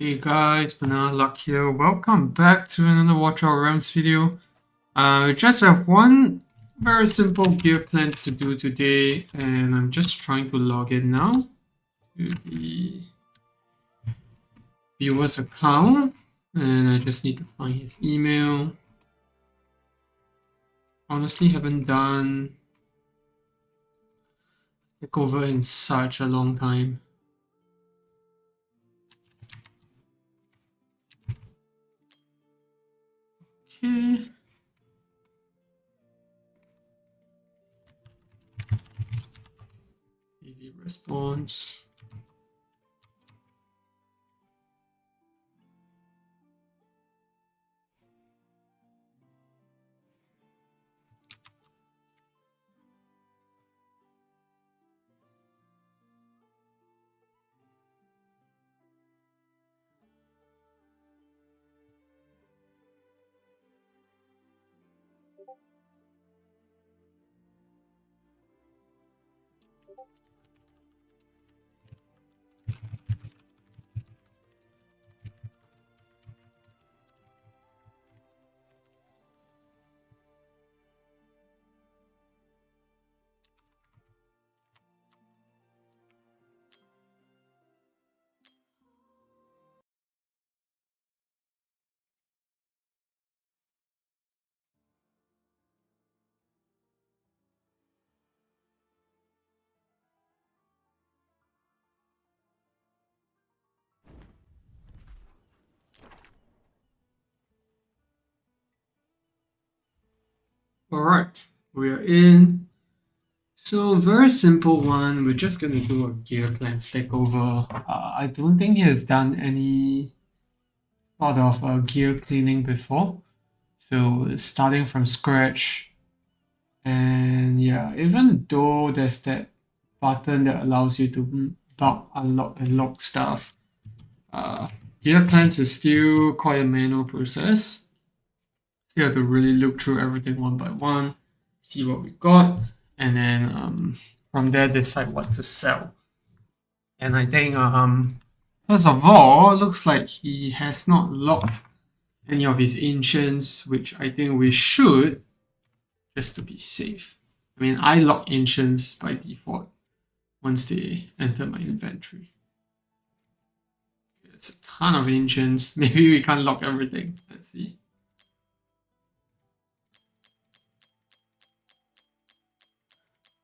Hey guys, Banana Luck here. Welcome back to another Watch Our Realms video. We just have one very simple gear cleanse to do today, and I'm just trying to log in now to the viewer's account, and I just need to find his email. Honestly, haven't done Takeover in such a long time. Okay. TV response. Alright, we are in. So very simple one. We're just gonna do a gear cleanse takeover. I don't think he has done any sort of gear cleaning before. So starting from scratch, and yeah, even though there's that button that allows you to bulk, unlock, and lock stuff, uh, gear cleanse is still quite a manual process. You have to really look through everything one by one, see what we got, and then from there decide what to sell. And I think first of all, looks like he has not locked any of his ancients, which I think we should, just to be safe. I mean, I lock ancients by default once they enter my inventory. There's a ton of ancients. Maybe we can't lock everything. Let's see.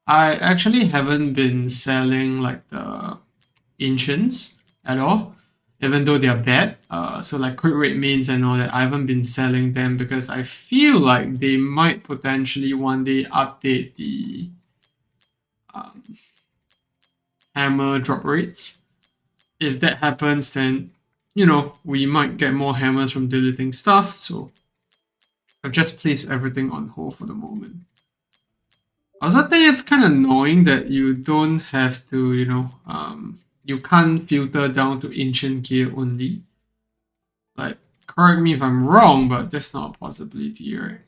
I actually haven't been selling like the ancients at all, even though they are bad. So like crit rate mains and all that, I haven't been selling them because I feel like they might potentially one day update the um, hammer drop rates. If that happens, then we might get more hammers from deleting stuff. So I've just placed everything on hold for the moment. I also think it's kind of annoying that you don't have to, you can't filter down to ancient gear only. Like, correct me if I'm wrong, but that's not a possibility, right?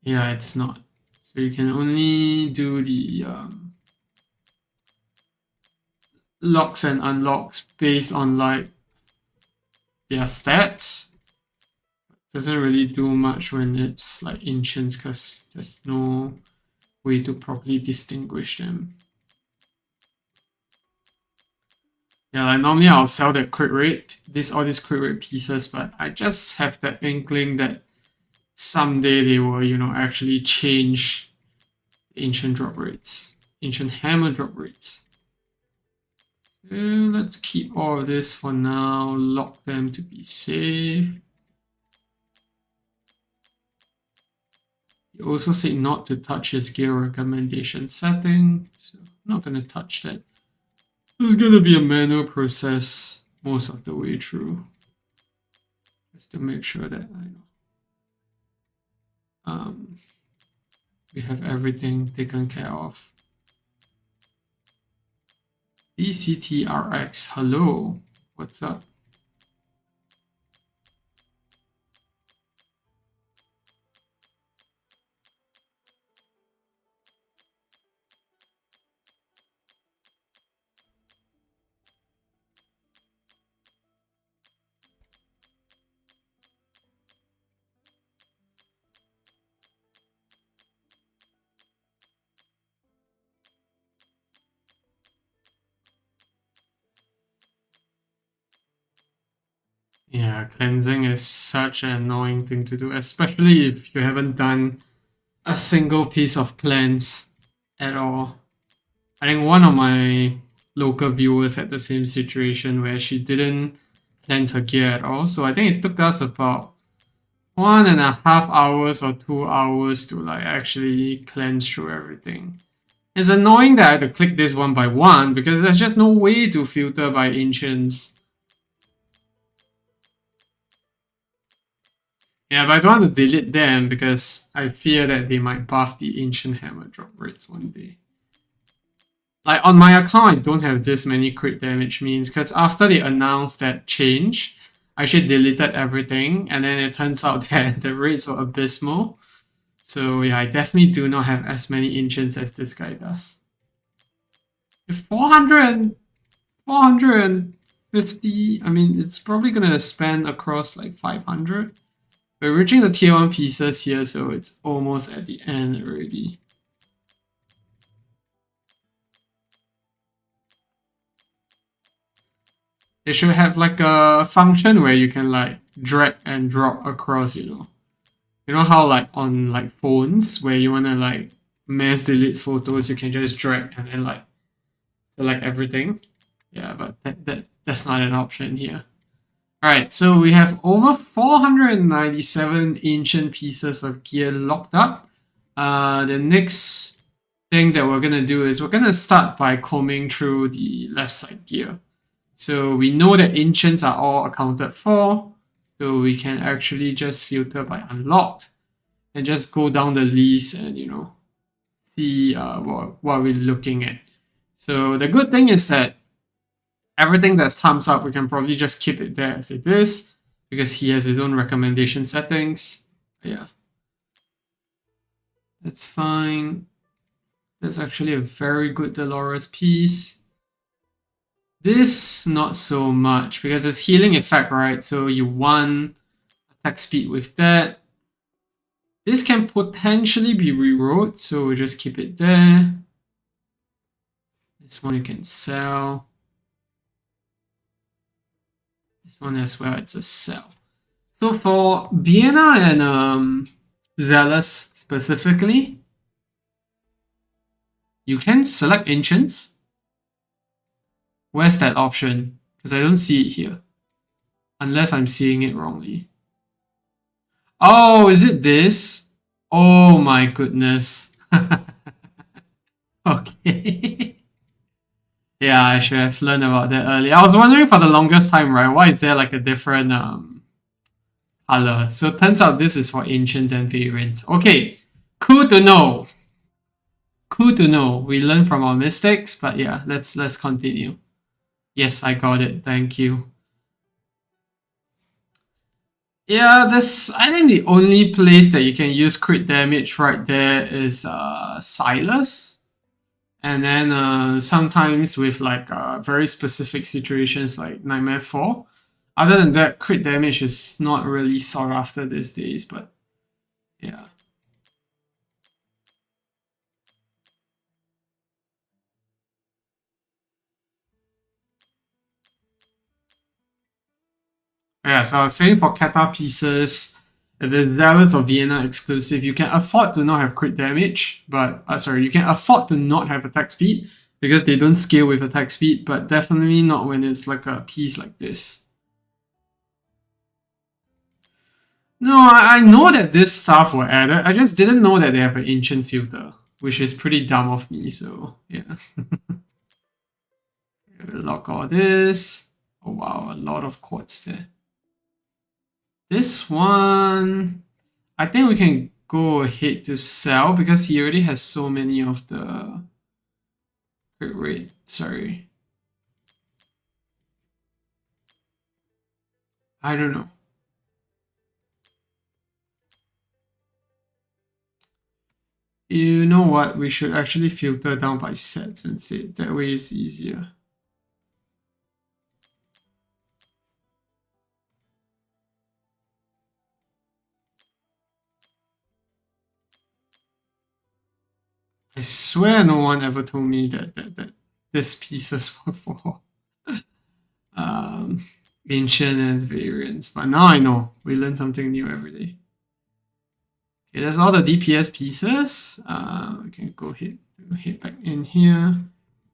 Yeah, it's not. So you can only do the locks and unlocks based on like their stats. Doesn't really do much when it's like ancients because there's no way to properly distinguish them. Yeah, like normally I'll sell that crit rate, all these crit rate pieces, but I just have that inkling that someday they will, actually change ancient drop rates, ancient hammer drop rates. So let's keep all of this for now, lock them to be safe. He also said not to touch his gear recommendation setting, so I'm not going to touch that. It's going to be a manual process most of the way through, just to make sure that we have everything taken care of. BCTRX, hello, what's up? Yeah, cleansing is such an annoying thing to do, especially if you haven't done a single piece of cleanse at all. I think one of my local viewers had the same situation where she didn't cleanse her gear at all. So I think it took us about 1.5 hours or 2 hours to like actually cleanse through everything. It's annoying that I had to click this one by one because there's just no way to filter by ancients. Yeah, but I don't want to delete them because I fear that they might buff the ancient hammer drop rates one day. Like on my account, I don't have this many crit damage means because after they announced that change, I actually deleted everything and then it turns out that the rates were abysmal. So yeah, I definitely do not have as many ancients as this guy does. If 450, I mean, it's probably gonna span across like 500. We're reaching the tier 1 pieces here, so it's almost at the end already. They should have like a function where you can like drag and drop across, you know. You know how like on like phones where you wanna like mass delete photos, you can just drag and then like select everything. Yeah, but that's not an option here. Alright, so we have over 497 ancient pieces of gear locked up. The next thing that we're gonna do is we're gonna start by combing through the left side gear. So we know that ancients are all accounted for, so we can actually just filter by unlocked and just go down the list and you know see what we're looking at. So the good thing is that everything that's thumbs up, we can probably just keep it there as it is because he has his own recommendation settings. Yeah, that's fine. That's actually a very good Dolores piece. This, not so much because it's healing effect, right? So you want attack speed with that. This can potentially be rerolled, so we'll just keep it there. This one you can sell. This one as well, it's a sell. So for Vienna and Zealous specifically, you can select Ancients. Where's that option? Because I don't see it here. Unless I'm seeing it wrongly. Oh, is it this? Oh my goodness. Okay. Yeah, I should have learned about that earlier. I was wondering for the longest time, right? Why is there like a different color? So it turns out this is for ancients and variants. Okay, cool to know. Cool to know. We learn from our mistakes, but yeah, let's continue. Yes, I got it. Thank you. Yeah, I think the only place that you can use crit damage right there is Silas. And then sometimes with like very specific situations like Nightmare 4. Other than that, crit damage is not really sought after these days, but yeah. Yeah, so I was saying for Kata pieces, if it's Zealous or Vienna exclusive, you can afford to not have crit damage, but sorry, you can afford to not have attack speed because they don't scale with attack speed, but definitely not when it's like a piece like this. No, I know that this stuff were added. I just didn't know that they have an ancient filter, which is pretty dumb of me, so yeah. Lock all this. Oh wow, a lot of quartz there. This one, I think we can go ahead to sell because he already has so many of the crit rate. Sorry. I don't know. You know what? We should actually filter down by sets instead. That way it's easier. I swear no one ever told me that this pieces were for ancient and variants. But now I know. We learn something new every day. Okay, that's all the DPS pieces. We can go ahead back in here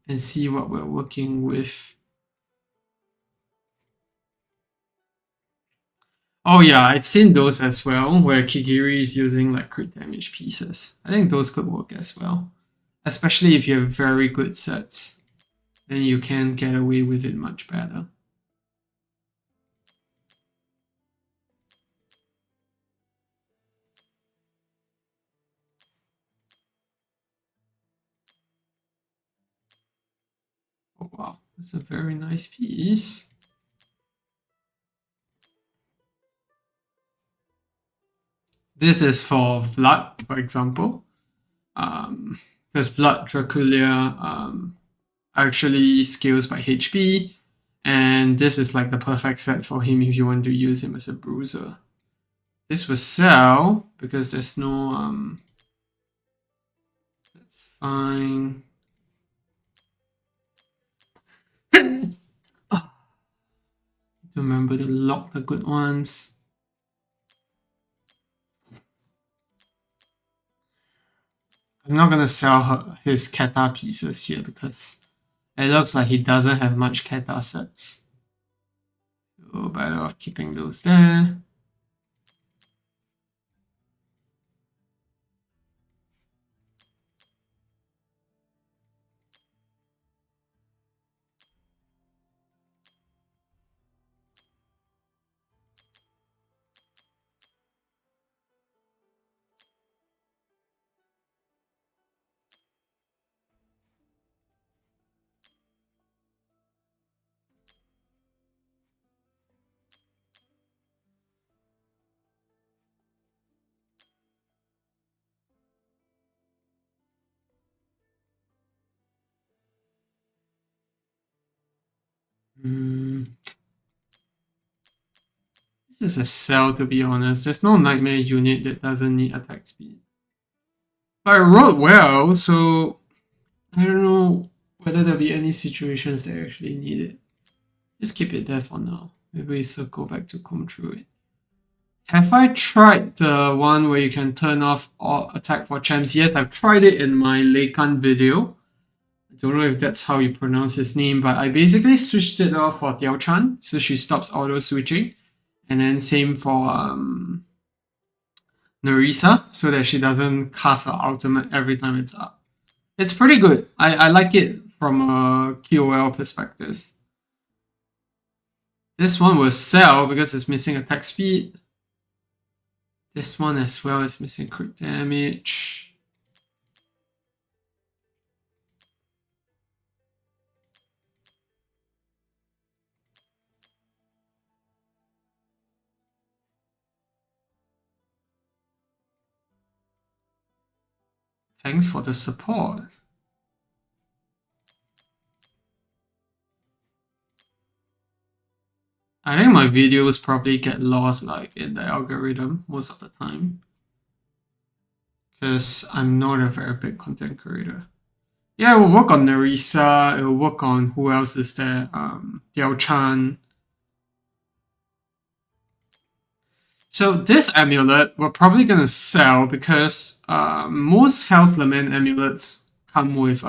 and see what we're working with. Oh yeah, I've seen those as well, where Kigiri is using like crit damage pieces. I think those could work as well. Especially if you have very good sets, then you can get away with it much better. Oh wow, that's a very nice piece. This is for Vlad, for example. Because Vlad Draculia actually scales by HP, and this is like the perfect set for him if you want to use him as a bruiser. This will sell because there's no that's fine. Remember to lock the good ones. I'm not gonna sell his Keta pieces here because it looks like he doesn't have much Keta sets. So better off keeping those there. This is a sell, to be honest. There's no nightmare unit that doesn't need attack speed. But I rolled well, so I don't know whether there'll be any situations that actually need it. Just keep it there for now. Maybe we circle back to comb through it. Have I tried the one where you can turn off or attack for champs? Yes, I've tried it in my Leikan video. I don't know if that's how you pronounce his name, but I basically switched it off for Tiao Chan, so she stops auto switching. And then same for Nerissa, so that she doesn't cast her ultimate every time it's up. It's pretty good. I like it from a QOL perspective. This one will sell because it's missing attack speed. This one as well is missing crit damage. Thanks for the support. I think my videos probably get lost like in the algorithm most of the time. Because I'm not a very big content creator. Yeah, it will work on Nerissa, it will work on who else is there? Diao Chan. So this amulet we're probably gonna sell because most Hell's Lament amulets come with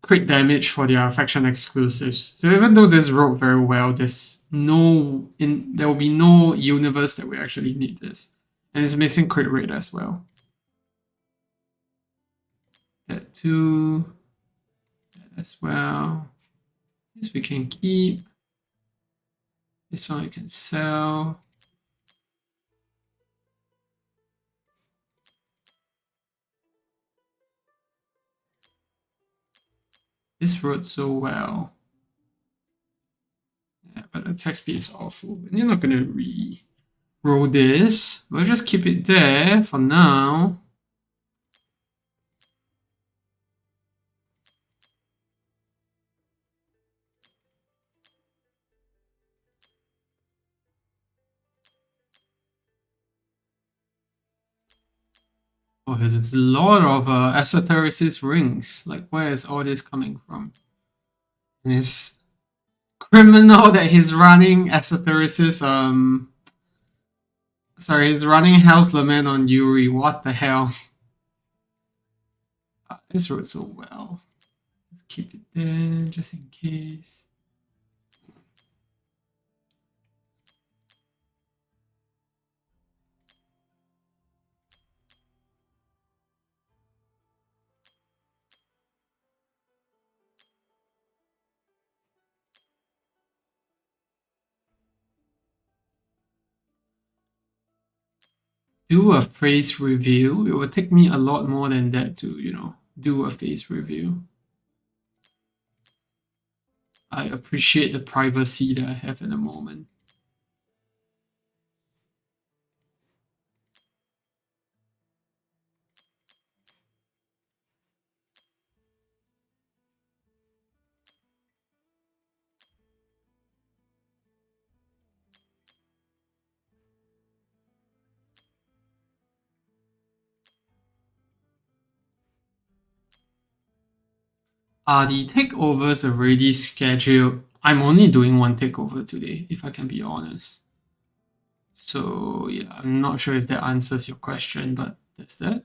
crit damage for their faction exclusives. So even though this wrote very well, there will be no universe that we actually need this. And it's missing crit rate as well. That too. That as well. This we can keep. This one we can sell. This wrote so well. Yeah, but the attack speed is awful. And you're not gonna re-roll this. We'll just keep it there for now. Oh, there's a lot of Esotericis rings. Like, where is all this coming from? And it's criminal that he's running Esotericis, sorry, he's running Hell's Lament on Yuri. What the hell? This wrote so well. Let's keep it there just in case. Do a face review. It would take me a lot more than that to, do a face review. I appreciate the privacy that I have in the moment. Are the takeovers already scheduled? I'm only doing one takeover today, if I can be honest. So yeah, I'm not sure if that answers your question, but that's that.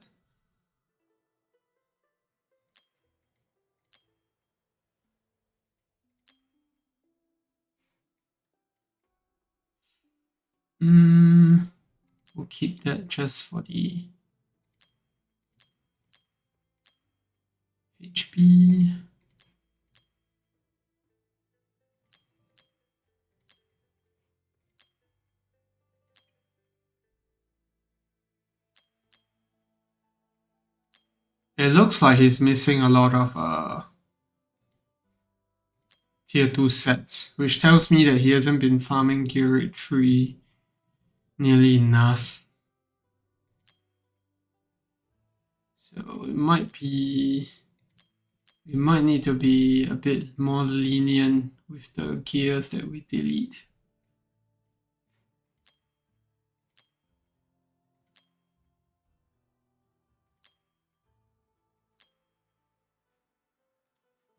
We'll keep that just for the HP. It looks like he's missing a lot of tier 2 sets, which tells me that he hasn't been farming gear at 3 nearly enough. So it might be, we might need to be a bit more lenient with the gears that we delete.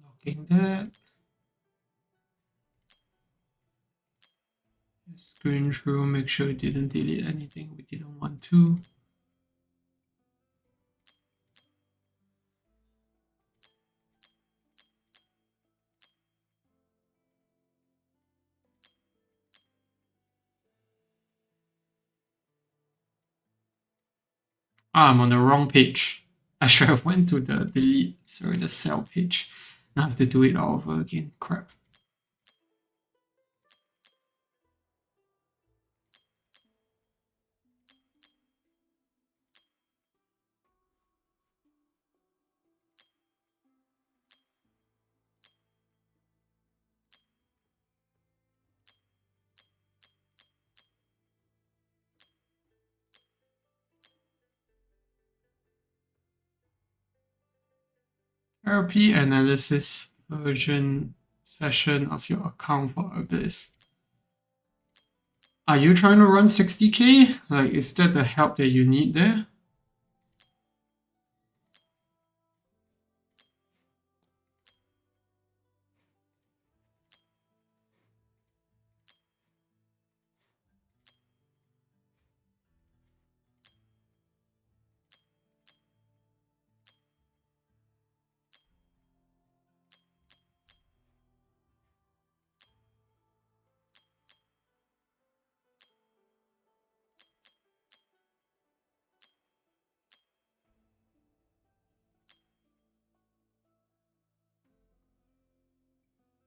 Locking that. Screen through, make sure we didn't delete anything we didn't want to. I'm on the wrong page. I should have went to the delete, sorry, the sell page. Now I have to do it all over again. Crap. Therapy analysis version session of your account for Abyss. Are you trying to run 60k? Like, is that the help that you need there?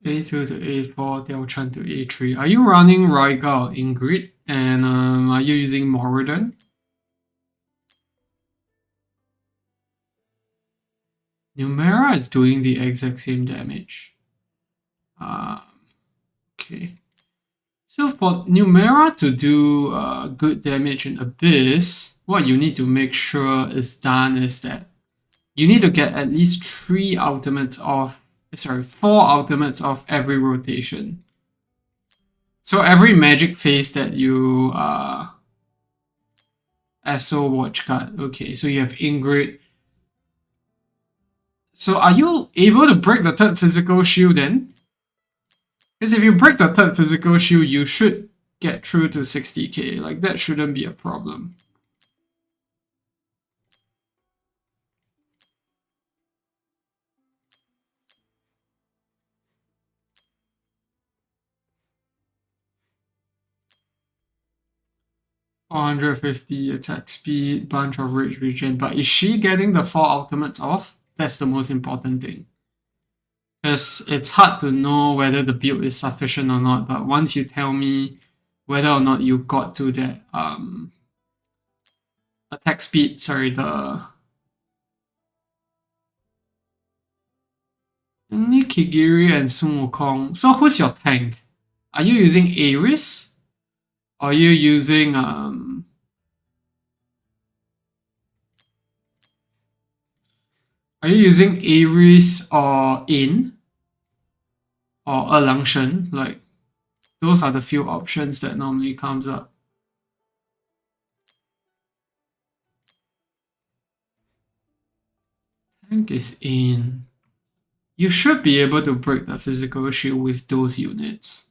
A2 to A4, Delchan to A3. Are you running Raiga or Ingrid? And are you using Moradin? Numera is doing the exact same damage. Okay. So for Numera to do good damage in Abyss, what you need to make sure is done is that you need to get at least 4 ultimates off every rotation. So every magic phase that you SO watch card. Okay, so you have Ingrid. So are you able to break the 3rd physical shield then? Because if you break the third physical shield, you should get through to 60k. Like, that shouldn't be a problem. $450 attack speed, bunch of rage regen. But is she getting the 4 ultimates off? That's the most important thing. Because it's hard to know whether the build is sufficient or not, but once you tell me whether or not you got to that attack speed, sorry, the only Kigiri and Sun Wukong. So who's your tank? Are you using Ares? Or are you using Ares or In or Erlangshen? Like, those are the few options that normally comes up. Tank is In. You should be able to break the physical shield with those units.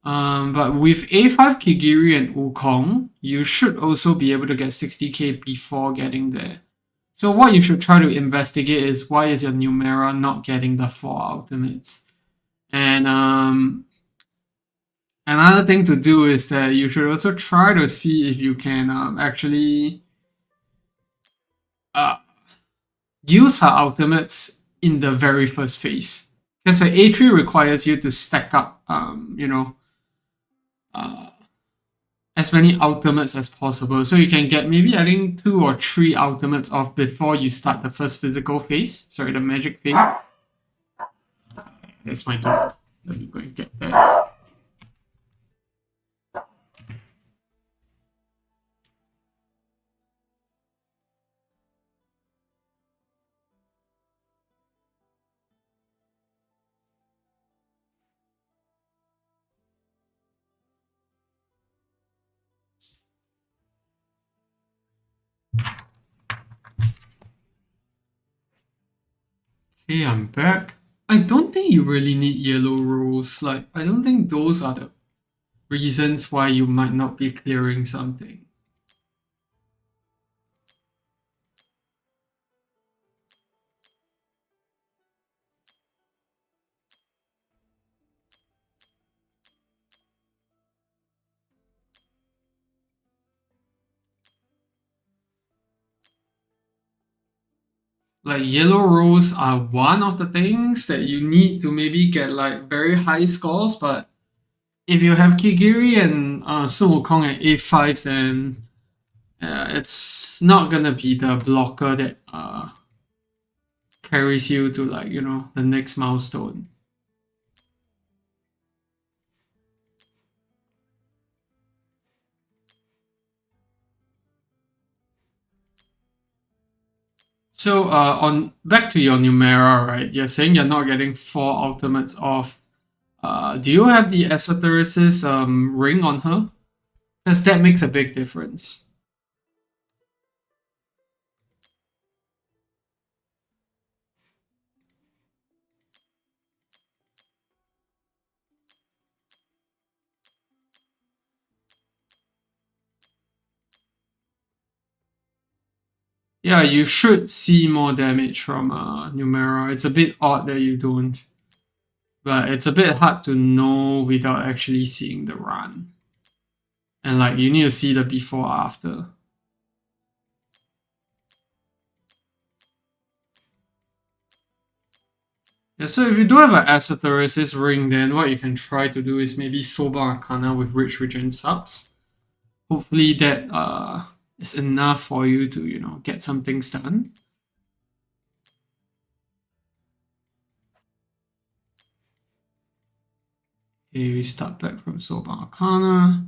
But with A5 Kigiri and Wukong, you should also be able to get 60k before getting there. So what you should try to investigate is why is your Numera not getting the 4 ultimates? And another thing to do is that you should also try to see if you can actually use her ultimates in the very first phase. Because her A3 requires you to stack up, as many ultimates as possible. So you can get maybe, I think, 2 or 3 ultimates off before you start the first physical phase. Sorry, the magic phase. That's my dog. Let me go and get that. Okay, I'm back. I don't think you really need yellow rolls. Like, I don't think those are the reasons why you might not be clearing something. Like, yellow rolls are one of the things that you need to maybe get like very high scores, but if you have Kigiri and Sun Wukong at A5, then it's not gonna be the blocker that carries you to, like, the next milestone. So on back to your Numera, right? You're saying you're not getting 4 ultimates off. Do you have the Esoteris's ring on her? Because that makes a big difference. Yeah, you should see more damage from Numera. It's a bit odd that you don't. But it's a bit hard to know without actually seeing the run. And like, you need to see the before after. Yeah, so if you do have an Esoteris's ring, then what you can try to do is maybe Soba Arcana with Rich Regen subs. Hopefully that is enough for you to, get some things done. Okay, we start back from Soba Arcana.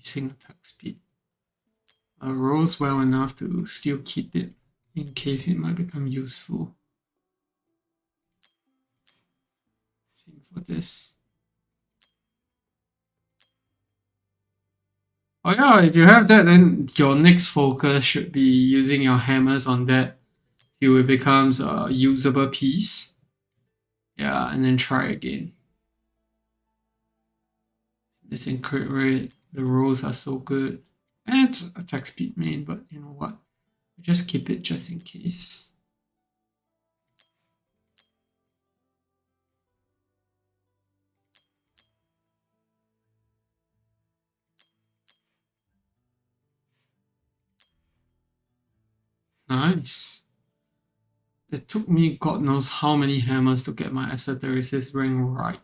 increasing attack speed. Rolls well enough to still keep it in case it might become useful. Same for this. Oh yeah, if you have that, then your next focus should be using your hammers on that till it becomes a usable piece. Yeah, and then try again. This incredible rate, the rolls are so good. And it's attack speed main, but you know what? Just keep it just in case. Nice. It took me God knows how many hammers to get my esotericist ring right.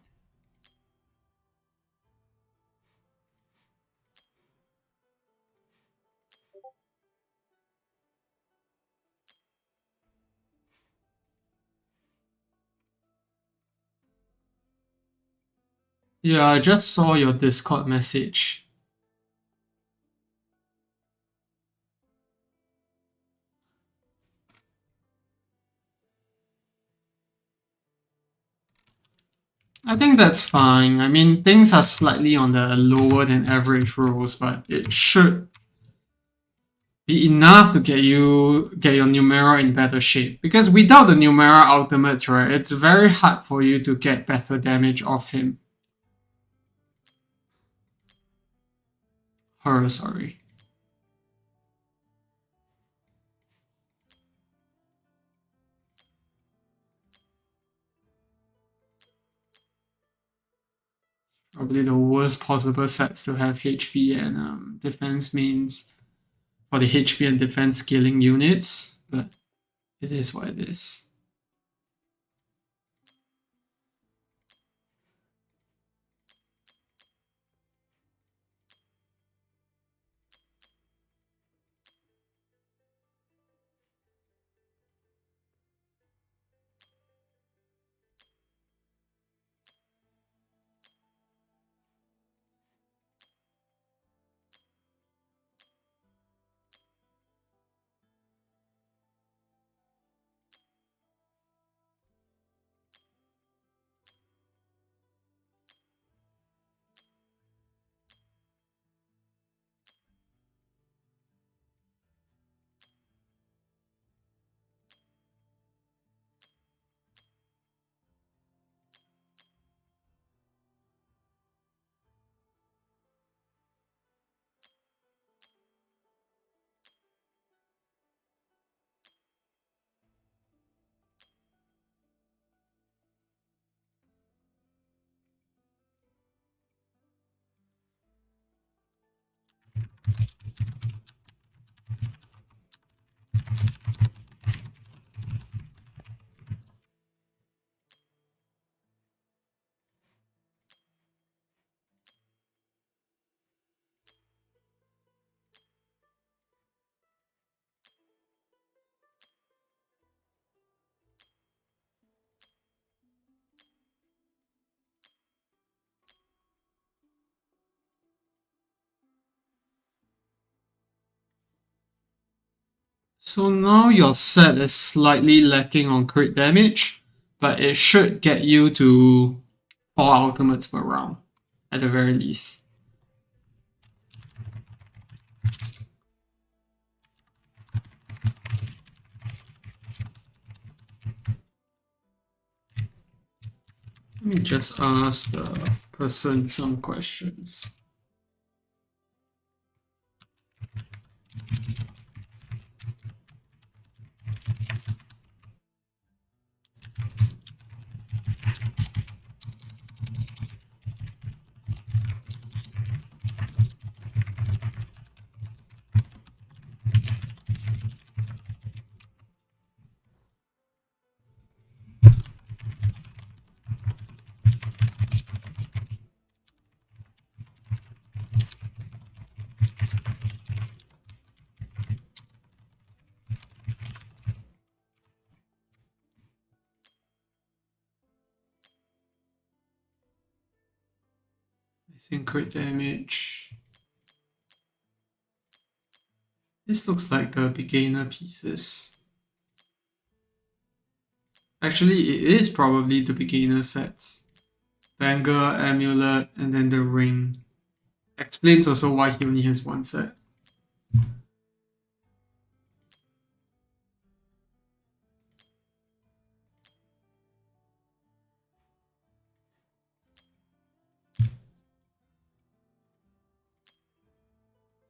Yeah, I just saw your Discord message. I think that's fine. I mean, things are slightly on the lower than average rolls, but it should be enough to get your Numera in better shape. Because without the Numera ultimate, right, it's very hard for you to get better damage off him. Her, sorry. Probably the worst possible sets to have HP and defense means for the HP and defense scaling units, but it is what it is. So now your set is slightly lacking on crit damage, but it should get you to 4 ultimates per round, at the very least. Let me just ask the person some questions. Missing crit damage. This looks like the beginner pieces. Actually, it is probably the beginner sets. Banger, amulet, and then the ring. Explains also why he only has one set.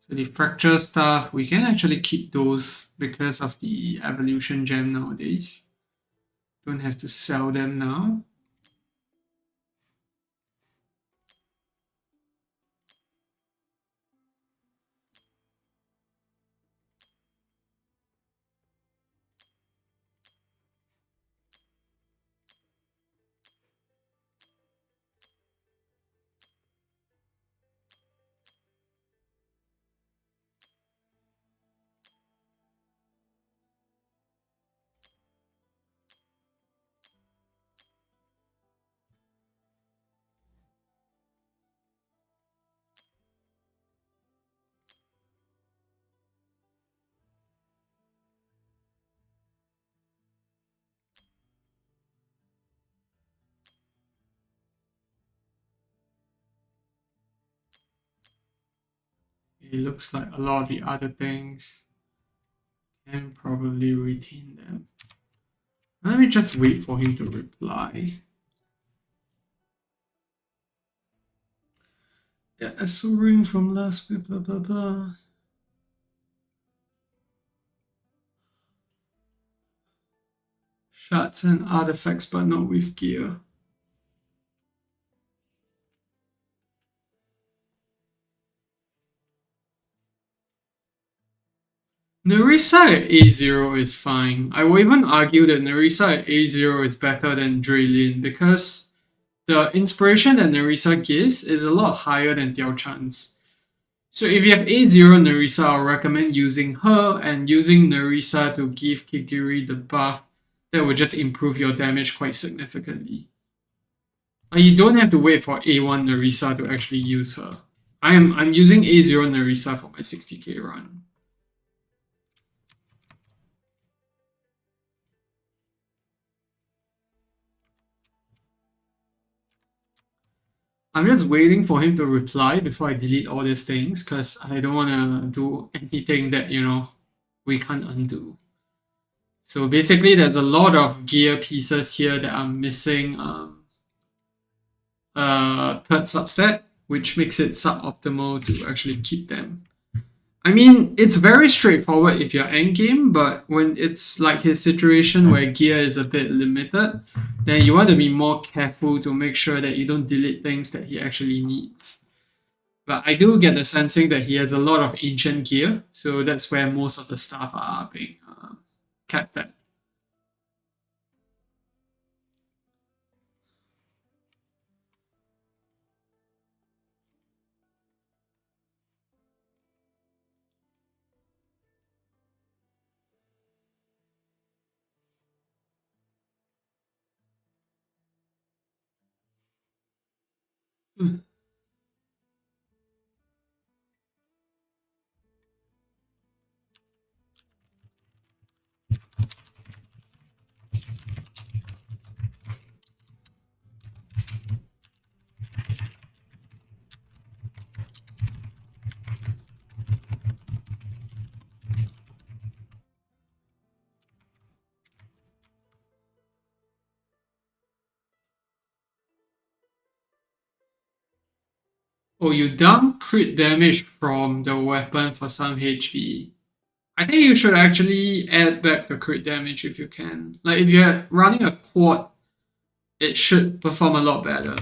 So the fracture stuff, we can actually keep those because of the evolution gem nowadays. Don't have to sell them now. It looks like a lot of the other things can probably retain them. Let me just wait for him to reply. Yeah, so ring from last week, blah blah blah. Shards and artifacts, but not with gear. Nerissa at A0 is fine. I will even argue that Nerissa at A0 is better than Draylin because the inspiration that Nerissa gives is a lot higher than Diao Chan's. So if you have A0 Nerissa, I'll recommend using her and using Nerissa to give Kigiri the buff that will just improve your damage quite significantly. You don't have to wait for A1 Nerissa to actually use her. I'm using A0 Nerissa for my 60k run. I'm just waiting for him to reply before I delete all these things because I don't want to do anything that, we can't undo. So basically, there's a lot of gear pieces here that are missing third subset, which makes it suboptimal to actually keep them. I mean, it's very straightforward if you're endgame, but when it's like his situation where gear is a bit limited, then you want to be more careful to make sure that you don't delete things that he actually needs. But I do get the sensing that he has a lot of ancient gear, so that's where most of the stuff are being kept at. Oh, you dump crit damage from the weapon for some HP. I think you should actually add back the crit damage if you can. Like if you're running a quad, it should perform a lot better.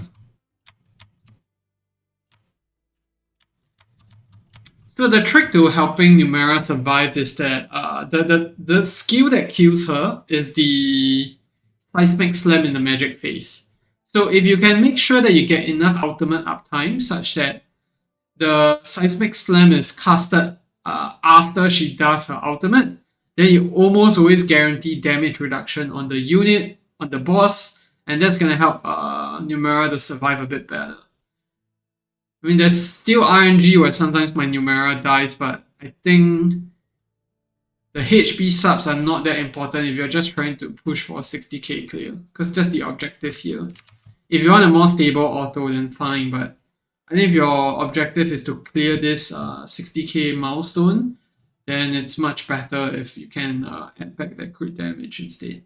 So the trick to helping Numera survive is that the skill that kills her is the Seismic Slam in the magic phase. So if you can make sure that you get enough ultimate uptime such that the Seismic Slam is casted after she does her ultimate, then you almost always guarantee damage reduction on the unit, on the boss, and that's going to help Numera to survive a bit better. I mean, there's still RNG where sometimes my Numera dies, but I think the HP subs are not that important if you're just trying to push for a 60k clear, because that's the objective here. If you want a more stable auto, then fine, but I think if your objective is to clear this 60k milestone, then it's much better if you can add back that crit damage instead.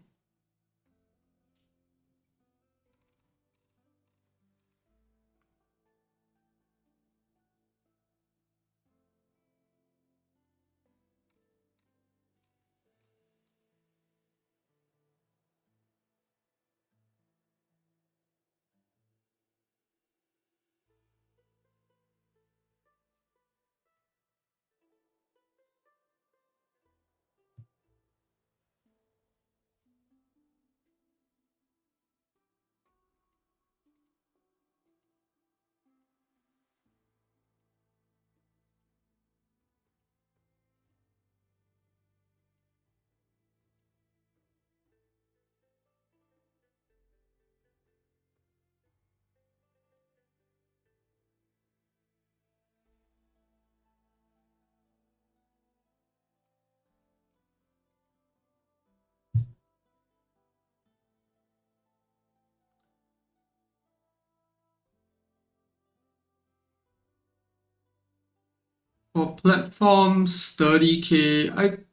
For platforms, 30k,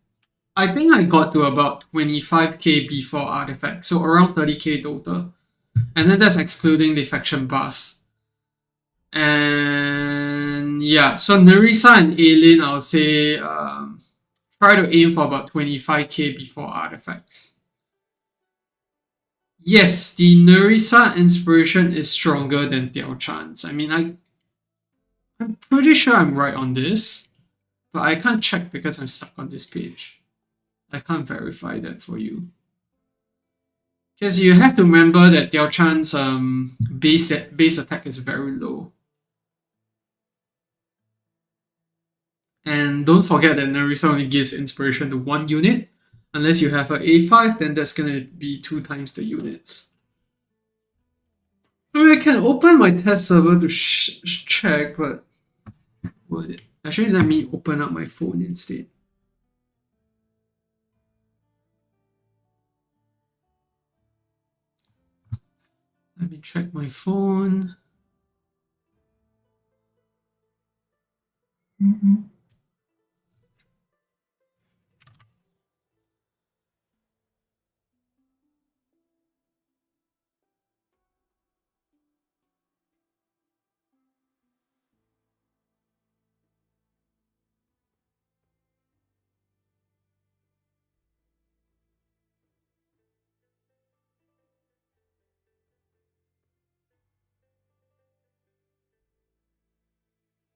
I think I got to about 25k before artifacts, so around 30k total. And then that's excluding the faction buffs. And yeah, so Nerissa and Alien, I'll say try to aim for about 25k before artifacts. Yes, the Nerissa inspiration is stronger than Diao-chan's. I mean, I'm pretty sure I'm right on this, but I can't check because I'm stuck on this page. I can't verify that for you. Because you have to remember that Diao-chan's base attack is very low. And don't forget that Nerissa only gives inspiration to one unit. Unless you have an A5, then that's gonna be 2 times the units. I mean, I can open my test server to check, but actually let me open up my phone instead. Let me check my phone.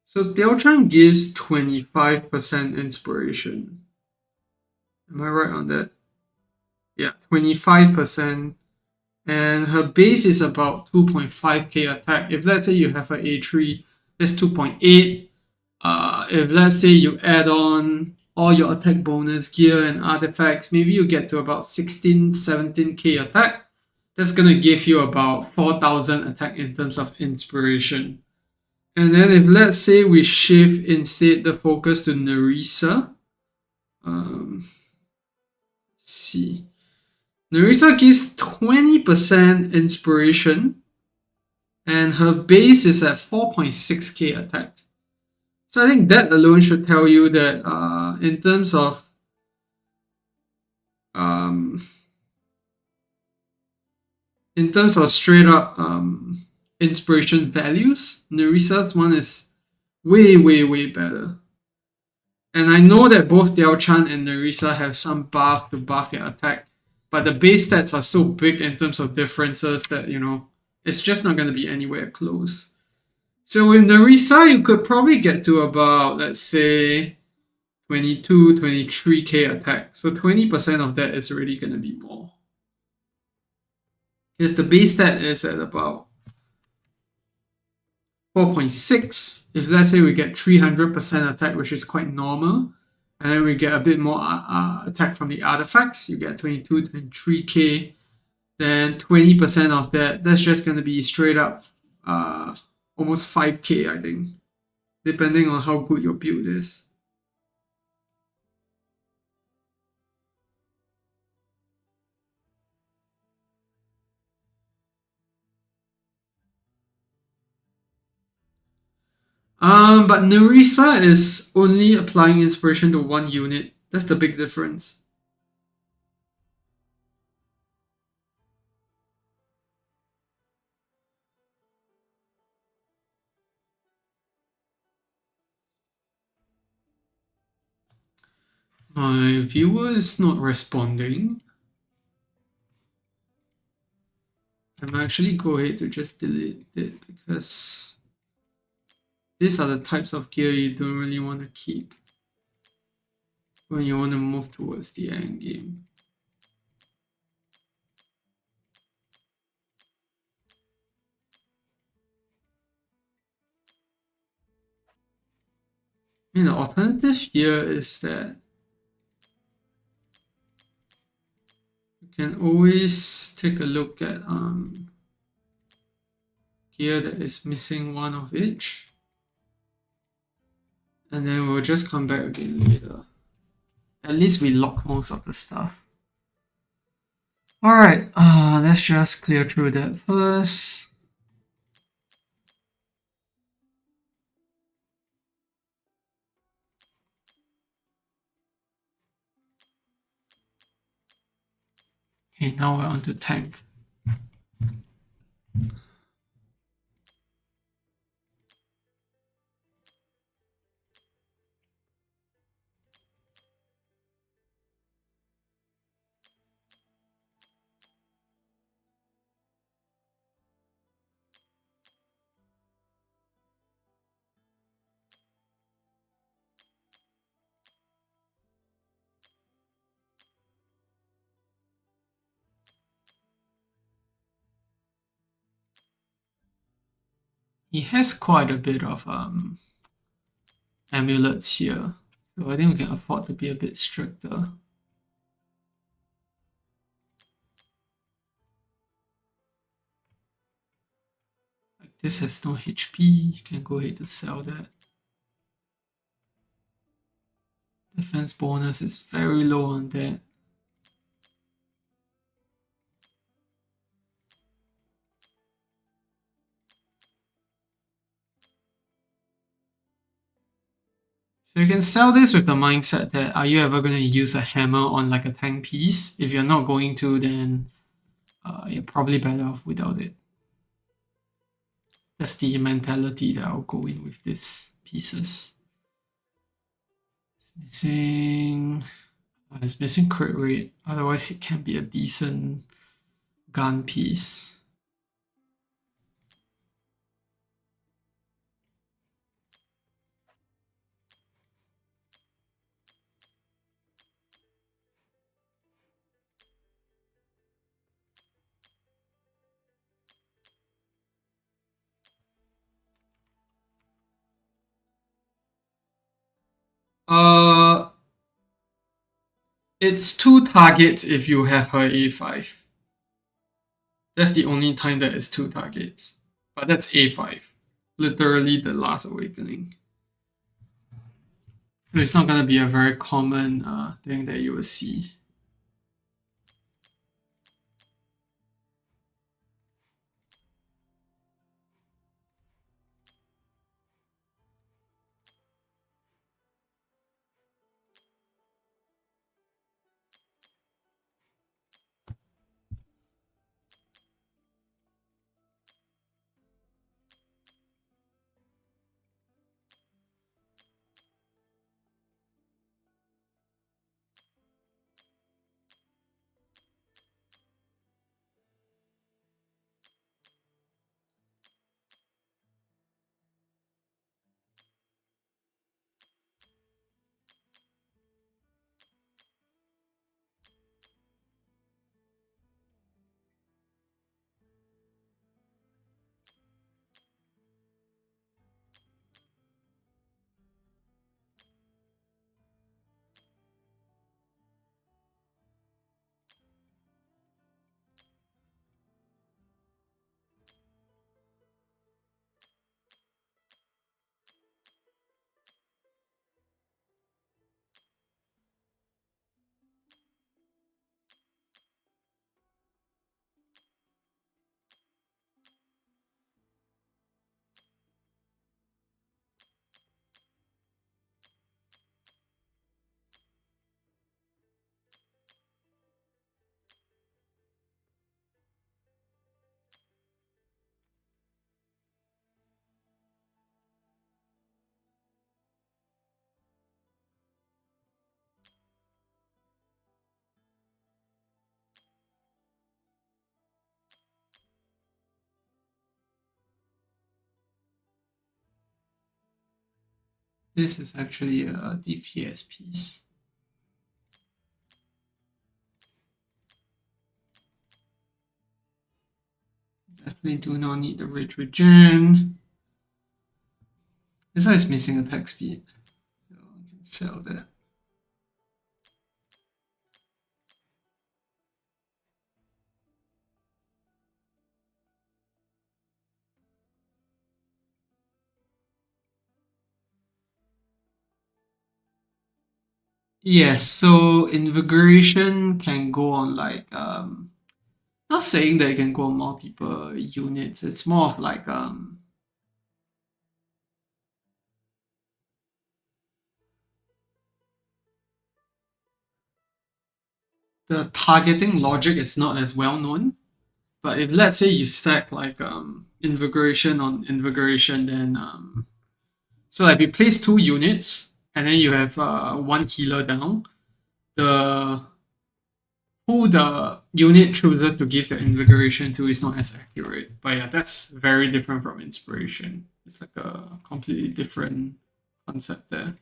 So Diao-chan gives 25% inspiration. Am I right on that? Yeah, 25%. And her base is about 2.5k attack. If let's say you have an A3, that's 2.8. If let's say you add on all your attack bonus, gear, and artifacts, maybe you get to about 16, 17k attack. That's gonna give you about 4,000 attack in terms of inspiration. And then if let's say we shift instead the focus to Nerissa, see. Nerissa gives 20% inspiration, and her base is at 4.6k attack. So I think that alone should tell you that in terms of straight up inspiration values, Nerissa's one is way, way, way better. And I know that both Diao-chan and Nerissa have some buffs to buff their attack, but the base stats are so big in terms of differences that, you know, it's just not going to be anywhere close. So with Nerissa, you could probably get to about, let's say, 22, 23k attack. So 20% of that is really going to be more. Because the base stat is at about 4.6. If let's say we get 300% attack, which is quite normal, and then we get a bit more attack from the artifacts, you get 22, 23k, then 20% of that's just going to be straight up almost 5k, I think, depending on how good your build is. But Nerissa is only applying inspiration to one unit. That's the big difference. My viewer is not responding. I'm actually go ahead to just delete it because these are the types of gear you don't really want to keep when you want to move towards the end game. The alternative here is that you can always take a look at gear that is missing one of each, and then we'll just come back again later. At least we lock most of the stuff. Alright, let's just clear through that first. Okay, now we're on to tank. He has quite a bit of amulets here, so I think we can afford to be a bit stricter. Like this has no HP, you can go ahead to sell that. Defense bonus is very low on that. So you can sell this with the mindset that are you ever going to use a hammer on like a tank piece? If you're not going to, then you're probably better off without it. That's the mentality that I'll go in with these pieces. It's missing crit rate, otherwise it can be a decent gun piece. Uh, it's 2 targets if you have her A5. That's the only time that it's 2 targets. But that's A5. Literally the last awakening. So it's not gonna be a very common thing that you will see. This is actually a DPS piece. Definitely do not need the rage regen. This one is missing attack speed, so I can sell that. Yes, so invigoration can go on like not saying that it can go on multiple units. It's more of like the targeting logic is not as well known. But if let's say you stack like invigoration on invigoration, then so like if you place 2 units and then you have one healer down, the who the unit chooses to give the invigoration to is not as accurate. But yeah, that's very different from inspiration. It's like a completely different concept there.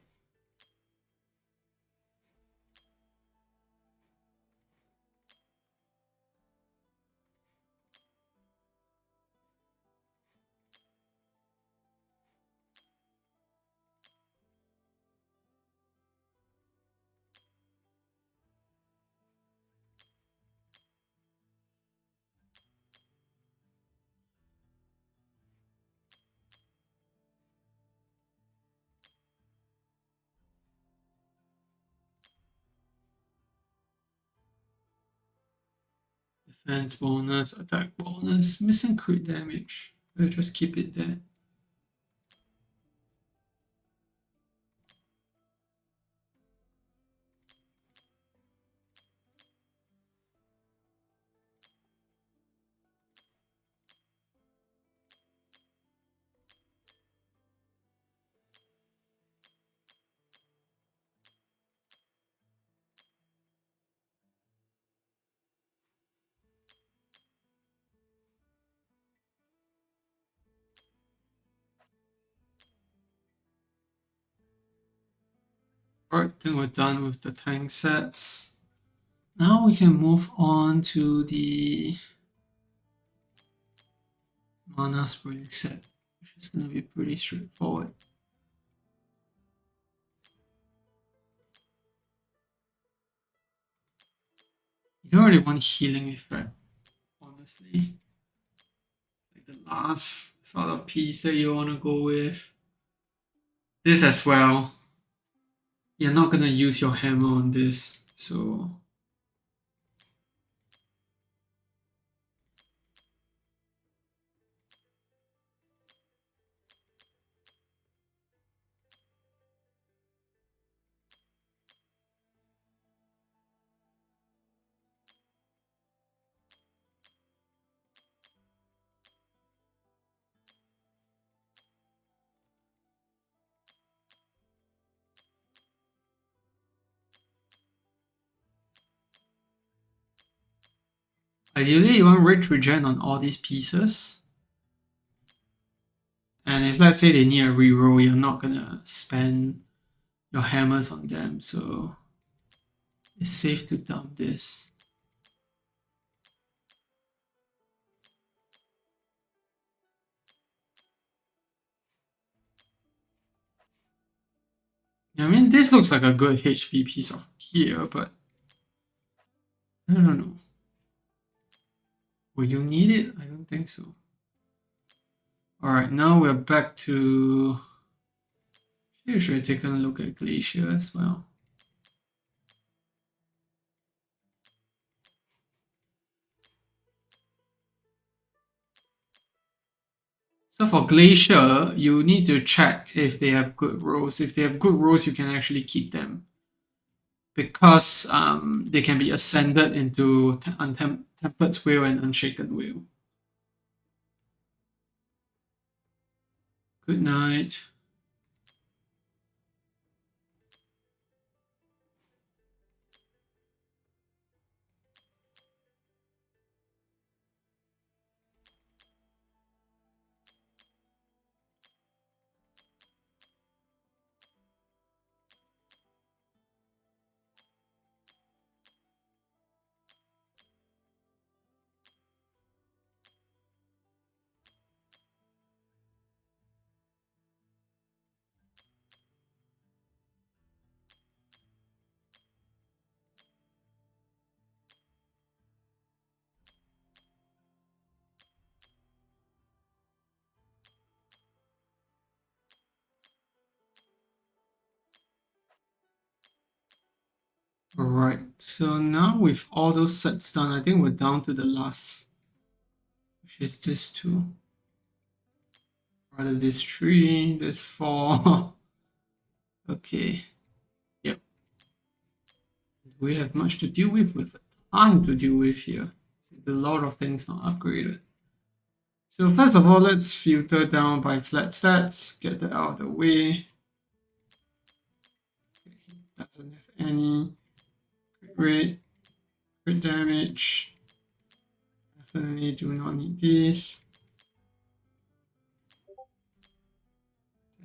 Defense bonus, attack bonus, missing crit damage. Let's just keep it there. Alright, I think we're done with the tank sets. Now we can move on to the mana spring set, which is going to be pretty straightforward. You don't really want healing effect, honestly. Like the last sort of piece that you want to go with. This as well. You're not going to use your hammer on this, so ideally you want rage regen on all these pieces. And if let's say they need a reroll, you're not gonna spend your hammers on them, so it's safe to dump this. I mean, this looks like a good HP piece of gear, but I don't know. Will you need it? I don't think so. Alright, now we're back to... Maybe should have taken a look at Glacier as well. So for Glacier, you need to check if they have good rolls. If they have good rolls, you can actually keep them. Because they can be ascended into Tempered's Will and Unshaken Will. Good night. Alright, so now with all those sets done, I think we're down to the last, which is this 2. Rather this 3, this 4. Okay, yep. We have much to deal with a ton to deal with here. So a lot of things not upgraded. So first of all, let's filter down by flat stats, get that out of the way. Okay, doesn't have any crit rate, crit damage. Definitely do not need this.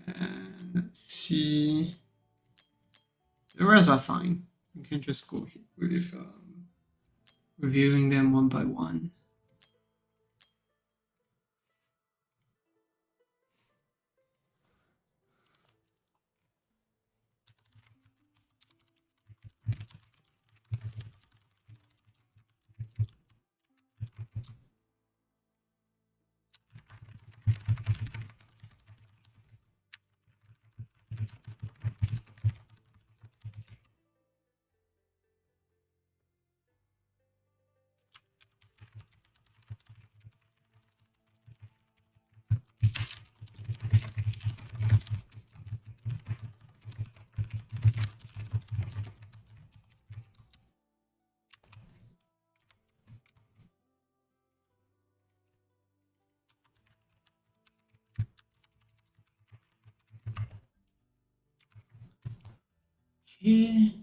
And let's see. The rest are fine. We can just go with reviewing them one by one. Okay.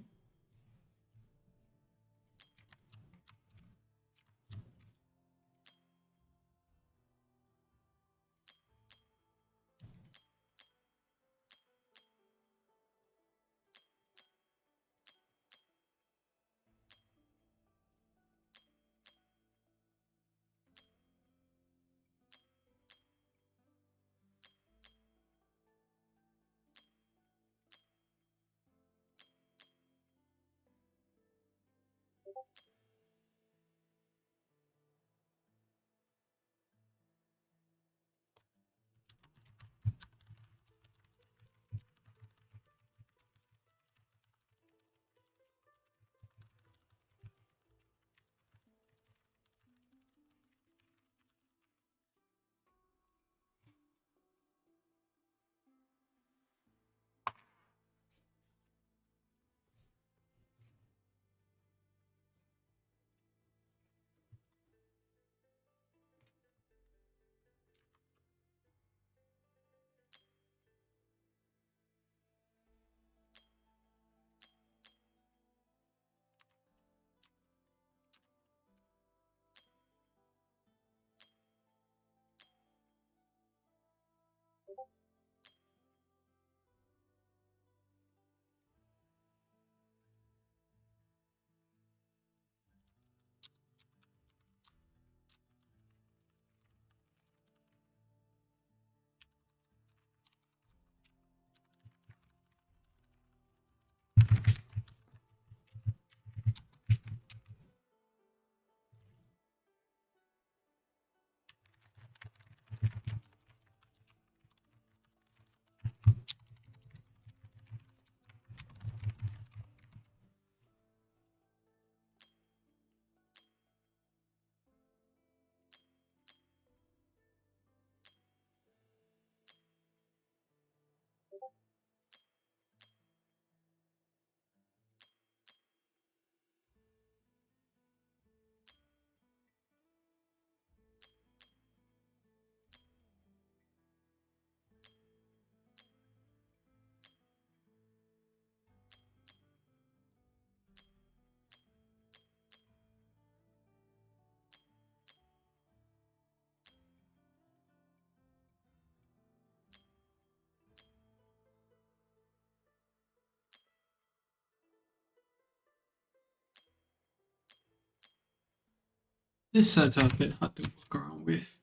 This sets are a bit hard to work around with.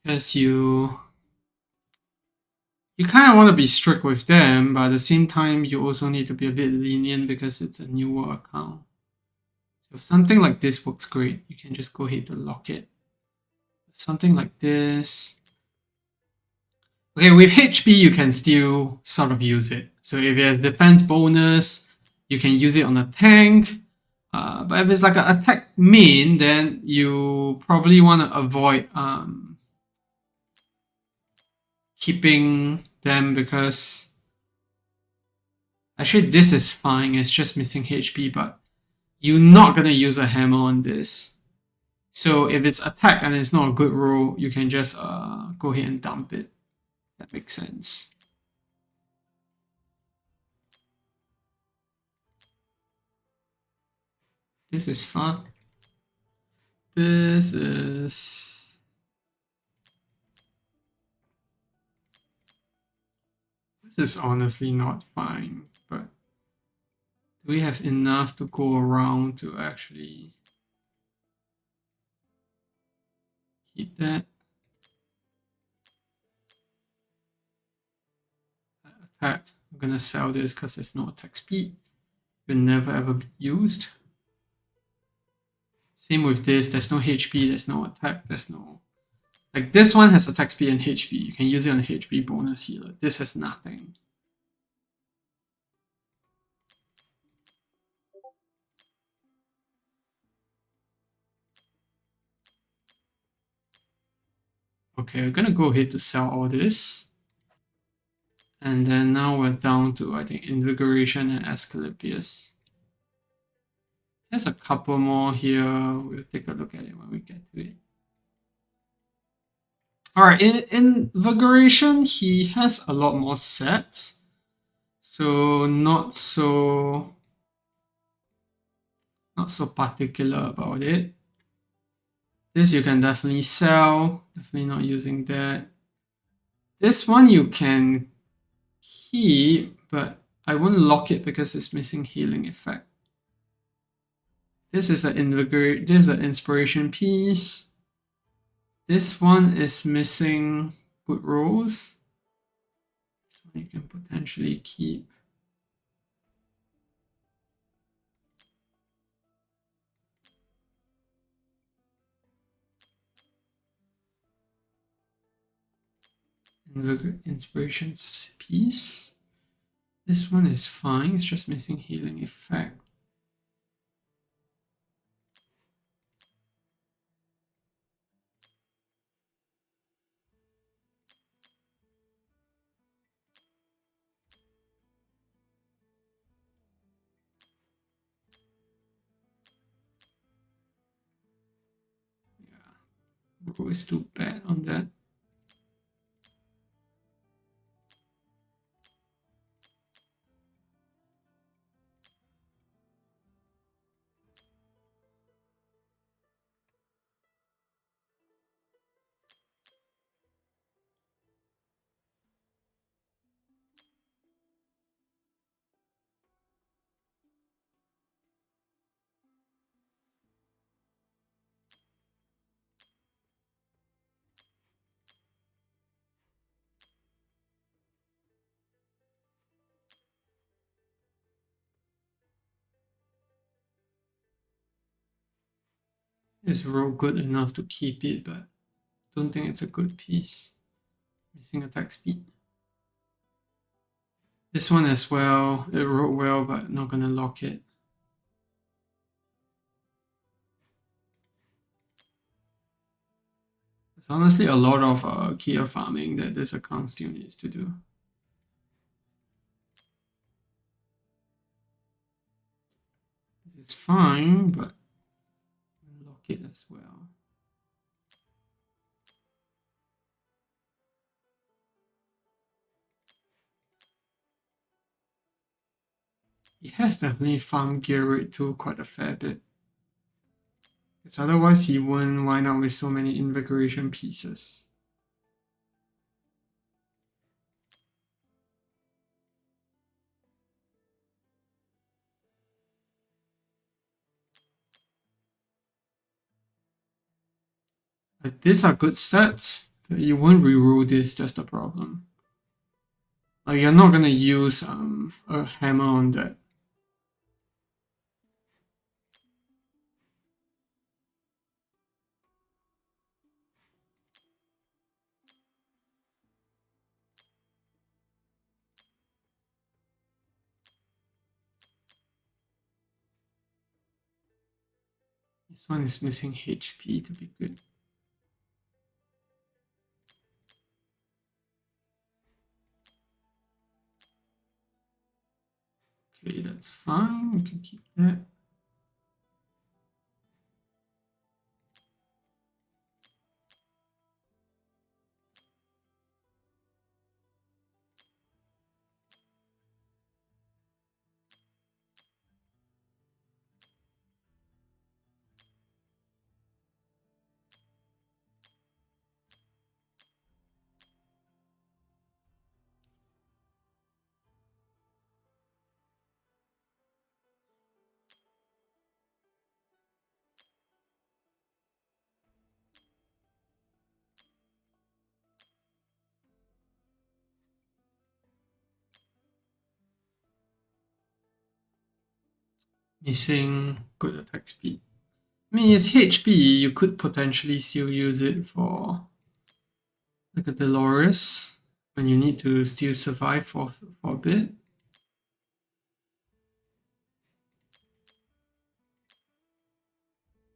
Because you kind of want to be strict with them, but at the same time, you also need to be a bit lenient because it's a newer account. So if something like this works great, you can just go ahead and lock it. Something like this. Okay, with HP, you can still sort of use it. So if it has defense bonus, You can use it on a tank. But if it's like an attack main, then you probably want to avoid keeping them, because actually this is fine, it's just missing HP, but you're not going to use a hammer on this. So if it's attack and it's not a good roll, you can just go ahead and dump it. That makes sense. This is fun. This is honestly not fine, but do we have enough to go around to actually keep that? Attack. I'm gonna sell this because there's no attack speed. Will never ever be used. Same with this, there's no HP, there's no attack, there's no... Like this one has attack speed and HP. You can use it on the HP bonus healer. This has nothing. Okay, we're gonna go ahead to sell all this. And then now we're down to, I think, Invigoration and Asclepius. There's a couple more here. We'll take a look at it when we get to it. Alright, in Invigoration, he has a lot more sets. So not so particular about it. This you can definitely sell. Definitely not using that. This one you can keep, but I won't lock it because it's missing healing effect. This is an inspiration piece. This one is missing good rolls. This one you can potentially keep. Inspiration piece. This one is fine, it's just missing healing effect. Yeah, roll is too bad on that. Is roll good enough to keep it, but don't think it's a good piece. Missing attack speed. This one as well, it rolled well, but not gonna lock it. There's honestly a lot of gear farming that this account still needs to do. This is fine, but lock it as well. He has definitely farmed gear rate too quite a fair bit. Because otherwise he wouldn't wind up with so many invigoration pieces. But these are good stats, but you won't reroll this, that's the problem. You're not gonna use a hammer on that. This one is missing HP to be good. Okay, that's fine. We can keep that. Missing good attack speed. I mean, it's HP. You could potentially still use it for like a Dolores when you need to still survive for a bit.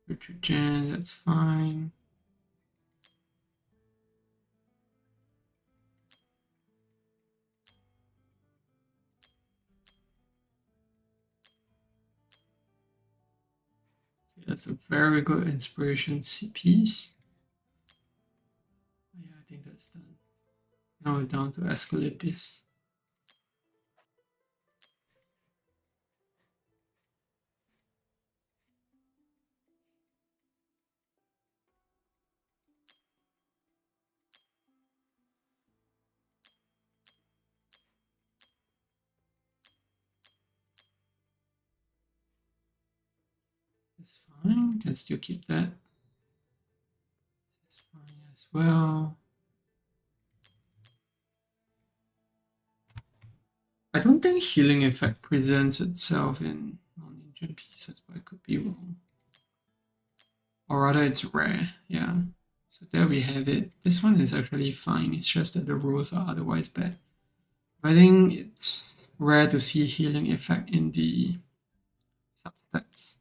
Nitrogen, that's fine. That's a very good inspiration piece. Yeah, I think that's done. Now we're down to Asclepius. That's fine. Can still keep that. That's fine as well. I don't think healing effect presents itself in non-ninja pieces, but I could be wrong. Or rather, it's rare. Yeah. So there we have it. This one is actually fine. It's just that the rules are otherwise bad. I think it's rare to see healing effect in the substats.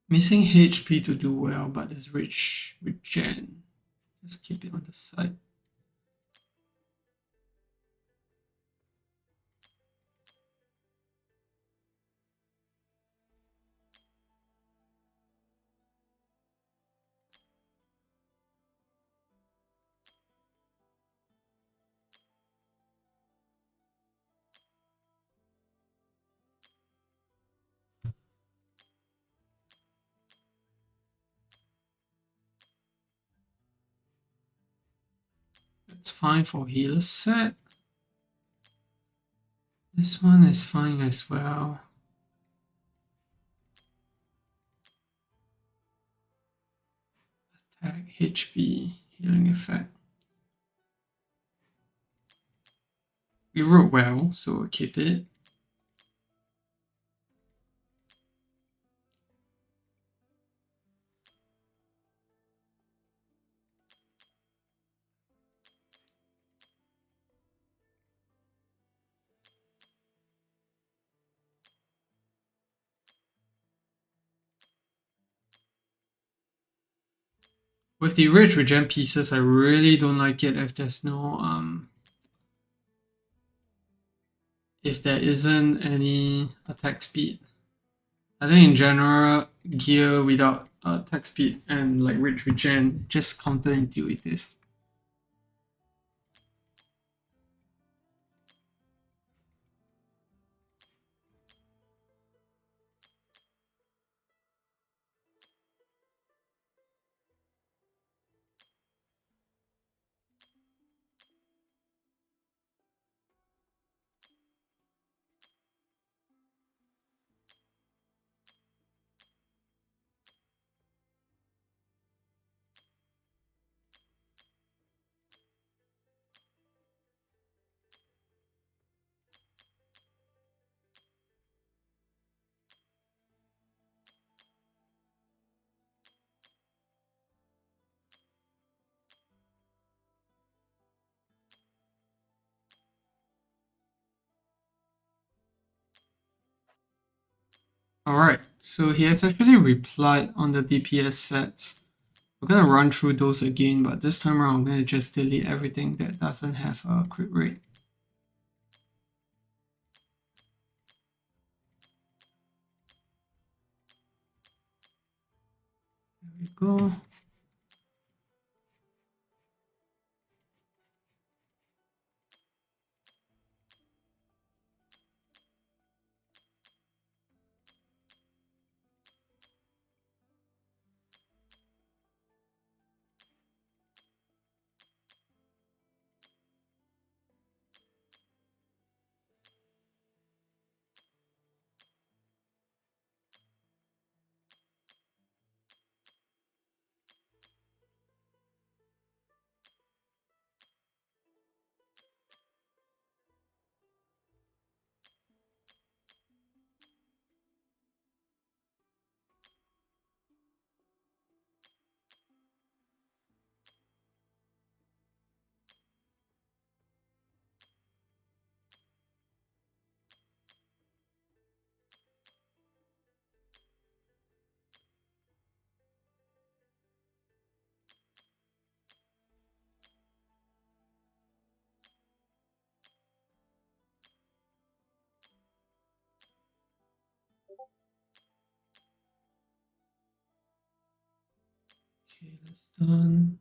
Missing HP to do well, but it's rich with gen. Just keep it on the side. That's fine for healer set. This one is fine as well. Attack, HP, healing effect. We wrote well, so we'll keep it. With the rich regen pieces, I really don't like it if there's no if there isn't any attack speed. I think in general, gear without attack speed and like rage regen just counterintuitive. Alright, so he has actually replied on the DPS sets. We're gonna run through those again, but this time around I'm gonna just delete everything that doesn't have a crit rate. There we go. Okay, that's done.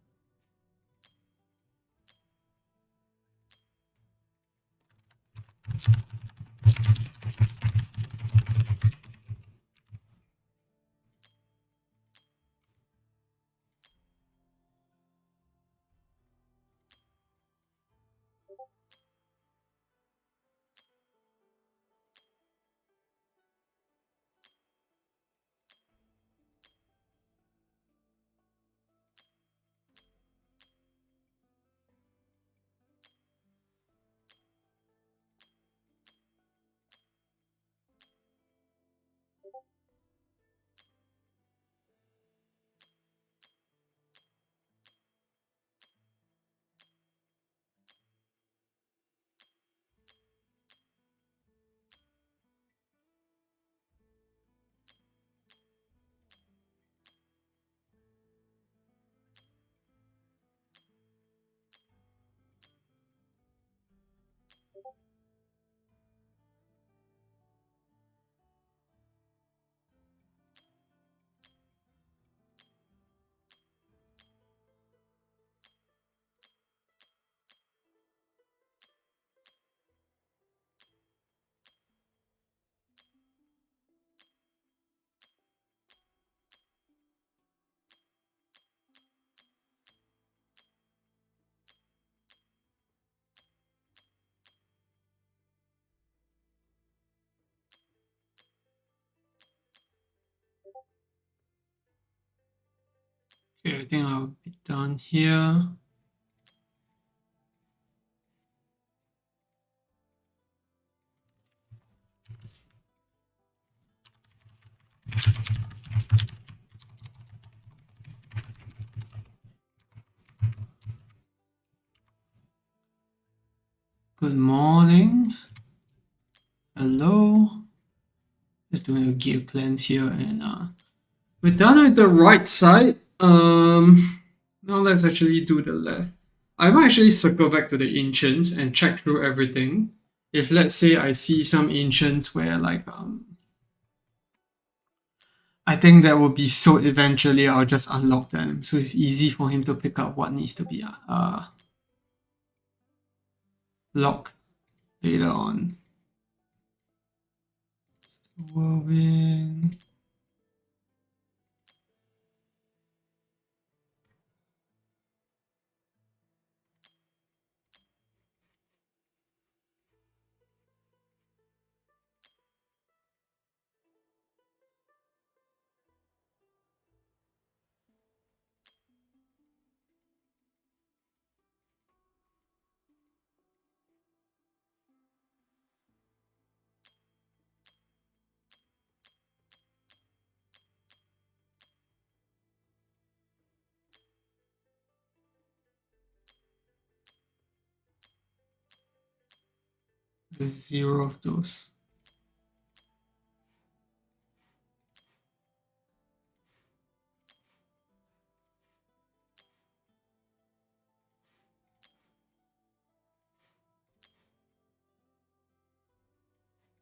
Okay, I think I'll be done here. Good morning. Hello. Just doing a gear cleanse here, and we're done with the right side. Now let's actually do the left. I might actually circle back to the ancients and check through everything. If let's say I see some ancients where like I think that will be so eventually I'll just unlock them. So it's easy for him to pick up what needs to be locked later on. Whirlwind. There's 0 of those.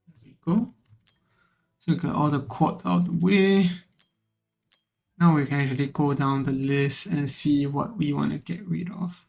There we go. So we got all the quads out of the way. Now we can actually go down the list and see what we want to get rid of.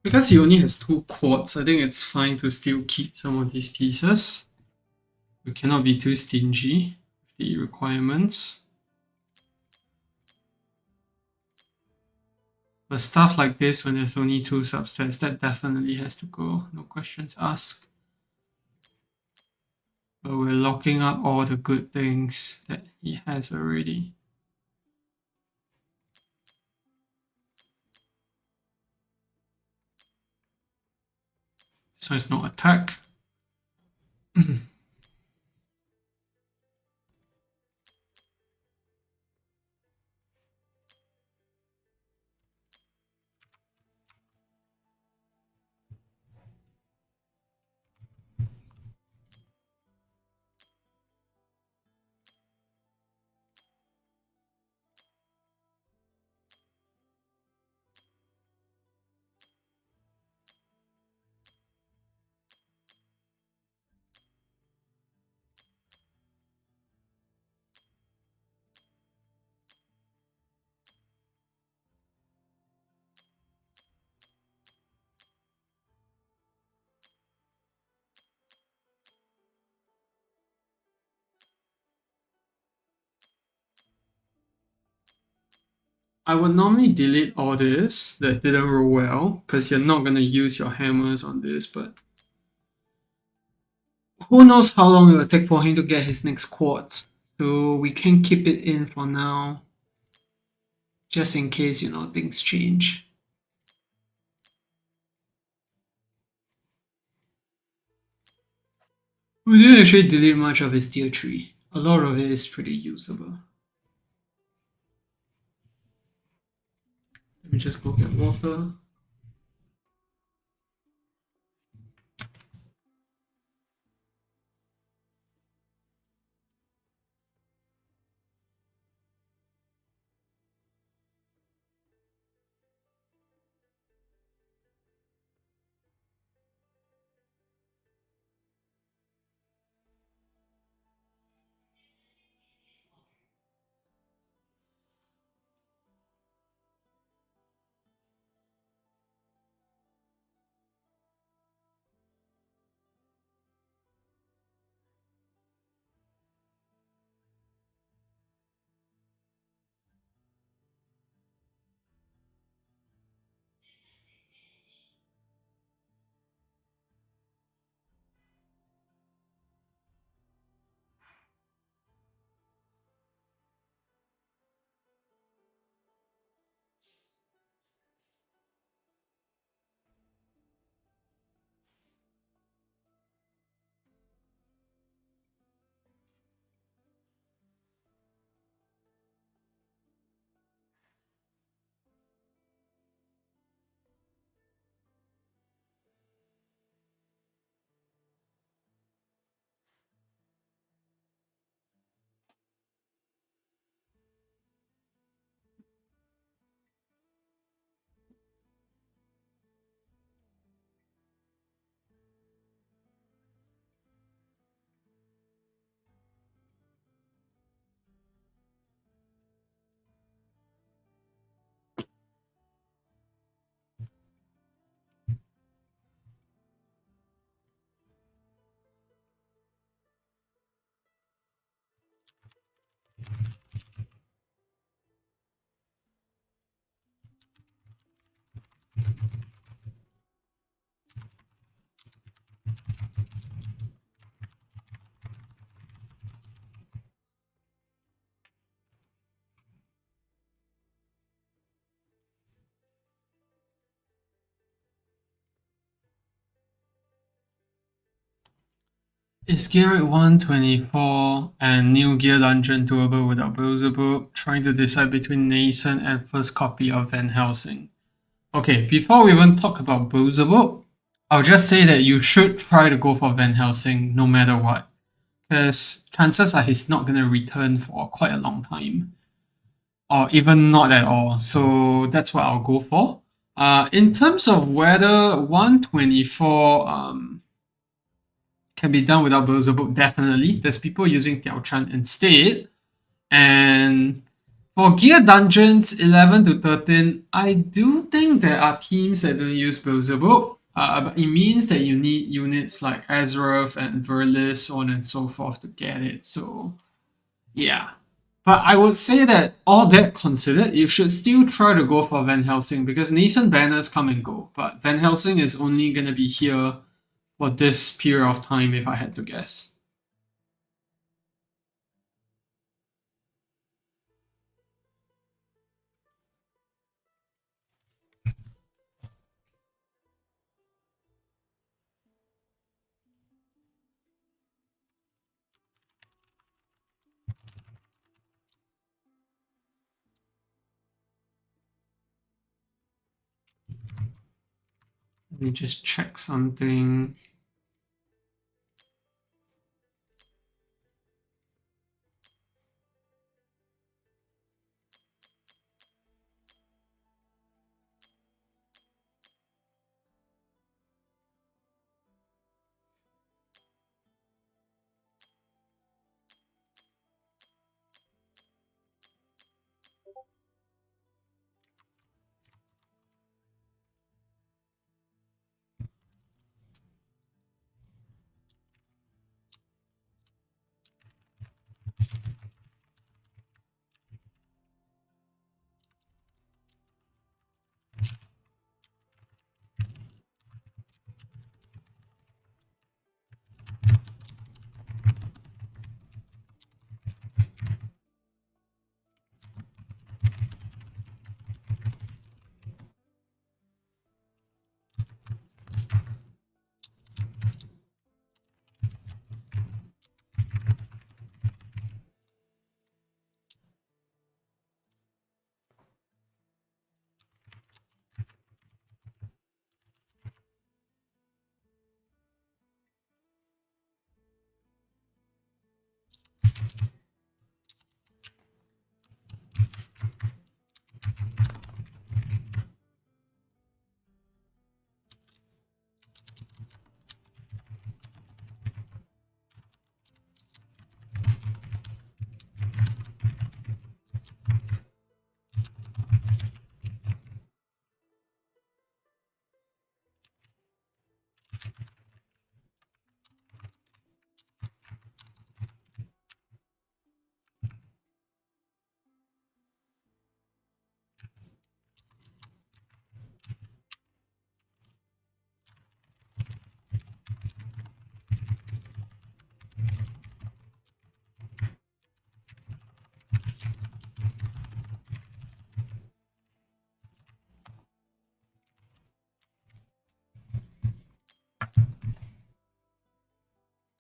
Because he only has 2 quads, I think it's fine to still keep some of these pieces. We cannot be too stingy with the requirements. But stuff like this, when there's only 2 substats, that definitely has to go. No questions asked. But we're locking up all the good things that he has already. So it's no attack. I would normally delete all this that didn't roll well, because you're not going to use your hammers on this, but who knows how long it will take for him to get his next quad. So we can keep it in for now, just in case, things change. We didn't actually delete much of his tier 3. A lot of it is pretty usable. Let me just go get water. Is Gear at 124 and New Gear Dungeon doable without Beelzebub? Trying to decide between Nascent and first copy of Van Helsing. Okay, before we even talk about Beelzebub, I'll just say that you should try to go for Van Helsing no matter what. Because chances are he's not going to return for quite a long time. Or even not at all. So that's what I'll go for. In terms of whether 124 can be done without Beelzebub, definitely. There's people using Tiao instead. And for Gear Dungeons 11 to 13, I do think there are teams that don't use Beelzebub. But it means that you need units like Azeroth and Verlis, so on and so forth to get it. So, yeah. But I would say that all that considered, you should still try to go for Van Helsing because nascent banners come and go. But Van Helsing is only going to be here for this period of time, if I had to guess. Let me just check something.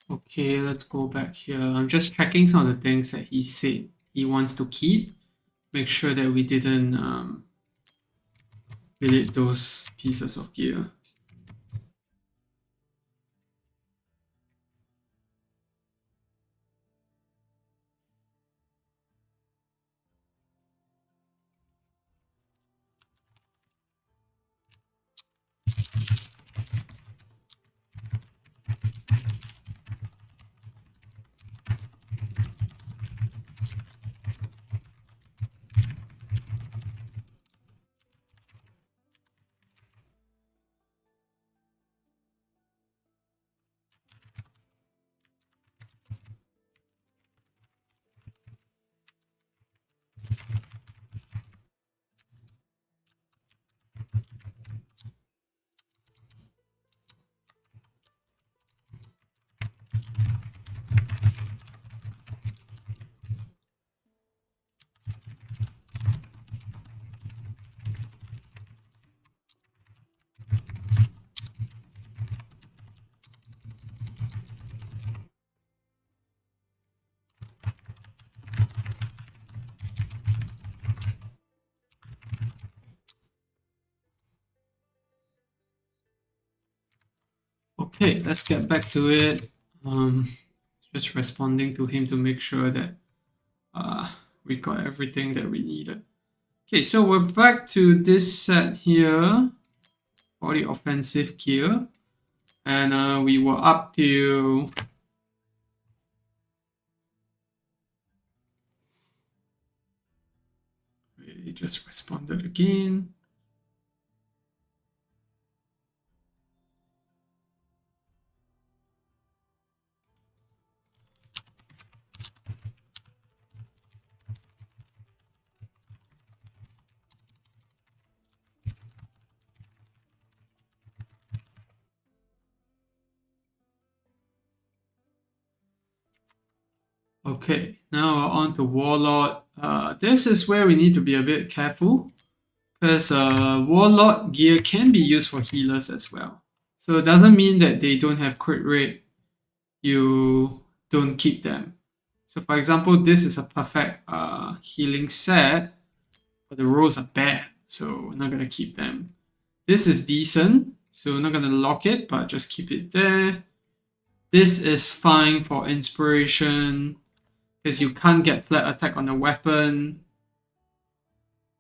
Okay, let's go back here. I'm just checking some of the things that he said he wants to keep. Make sure that we didn't delete those pieces of gear. Okay, let's get back to it. Just responding to him to make sure that we got everything that we needed. Okay, so we're back to this set here for the offensive gear. And we were up to we just responded again. Okay, now we're on to Warlord. This is where we need to be a bit careful because Warlord gear can be used for healers as well. So it doesn't mean that they don't have crit rate, you don't keep them. So for example, this is a perfect healing set, but the rolls are bad, so we're not going to keep them. This is decent, so we're not going to lock it, but just keep it there. This is fine for inspiration, because you can't get flat attack on a weapon.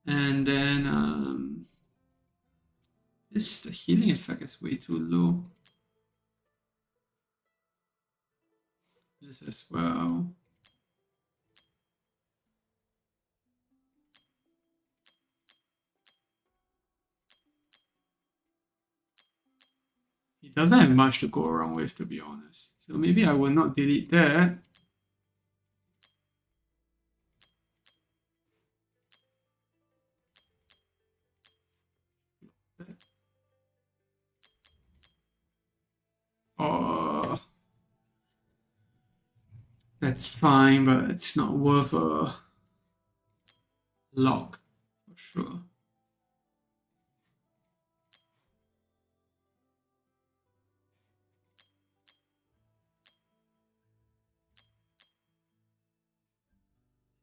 And then the healing effect is way too low. This as well. He doesn't have much to go around with, to be honest. So maybe I will not delete that. Oh, that's fine, but it's not worth a lock for sure.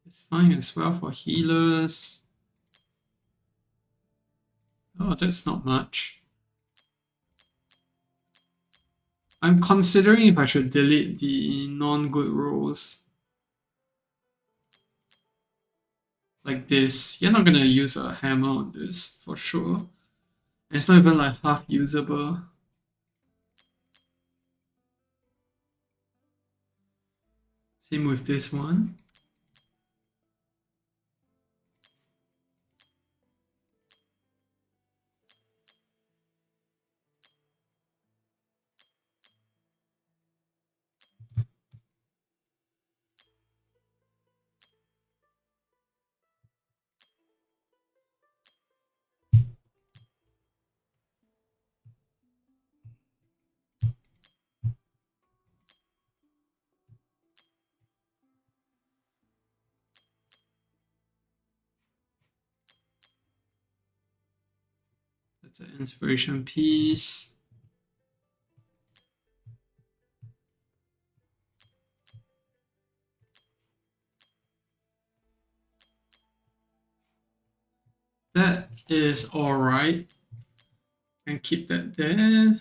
It's fine as well for healers. Oh, that's not much. I'm considering if I should delete the non-good rolls. Like this. You're not gonna use a hammer on this, for sure. It's not even like half usable. Same with this one. That's an inspiration piece. That is alright. And keep that there.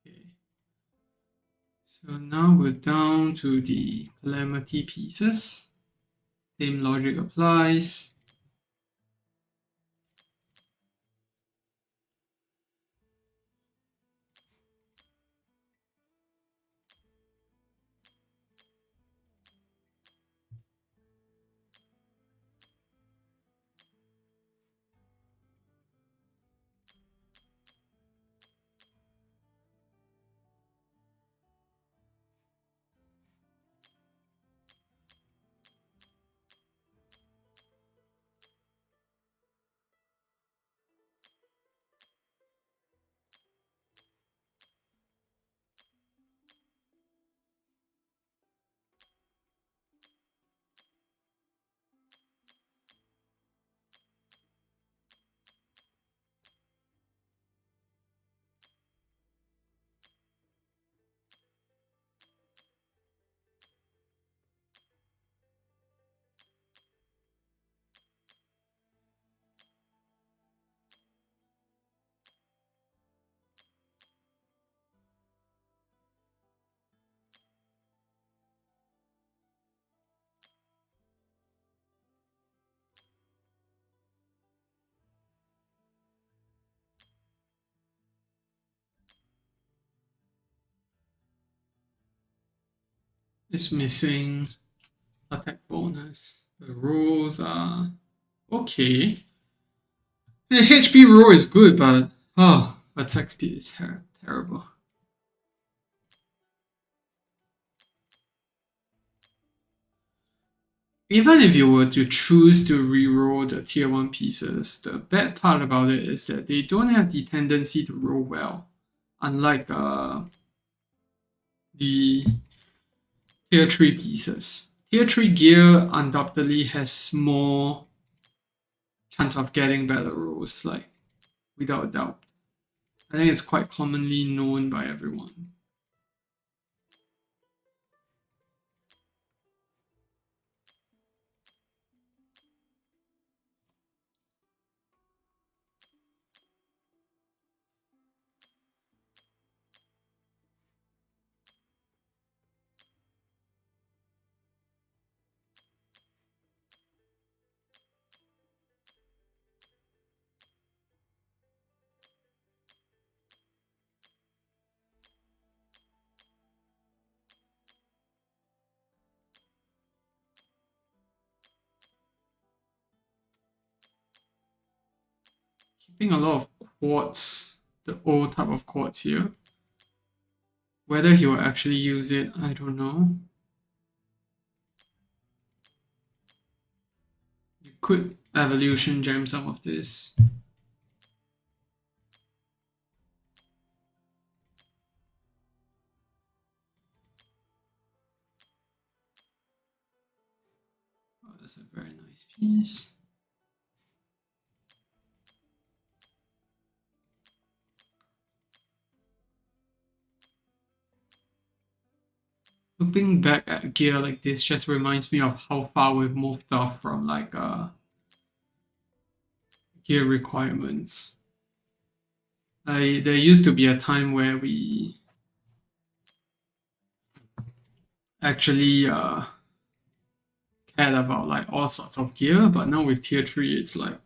Okay. So now we're down to the calamity pieces. Same logic applies. It's missing attack bonus. The rolls are okay. The HP roll is good, but attack speed is terrible. Even if you were to choose to reroll the tier 1 pieces, the bad part about it is that they don't have the tendency to roll well. Unlike the tier 3 pieces. Tier 3 gear undoubtedly has more chance of getting better rolls, like without a doubt. I think it's quite commonly known by everyone. Keeping a lot of quartz, the old type of quartz here. Whether he will actually use it, I don't know. You could evolution gem some of this. Oh, that's a very nice piece. Looking back at gear like this just reminds me of how far we've moved off from like gear requirements. There used to be a time where we actually cared about like all sorts of gear, but now with tier 3 it's like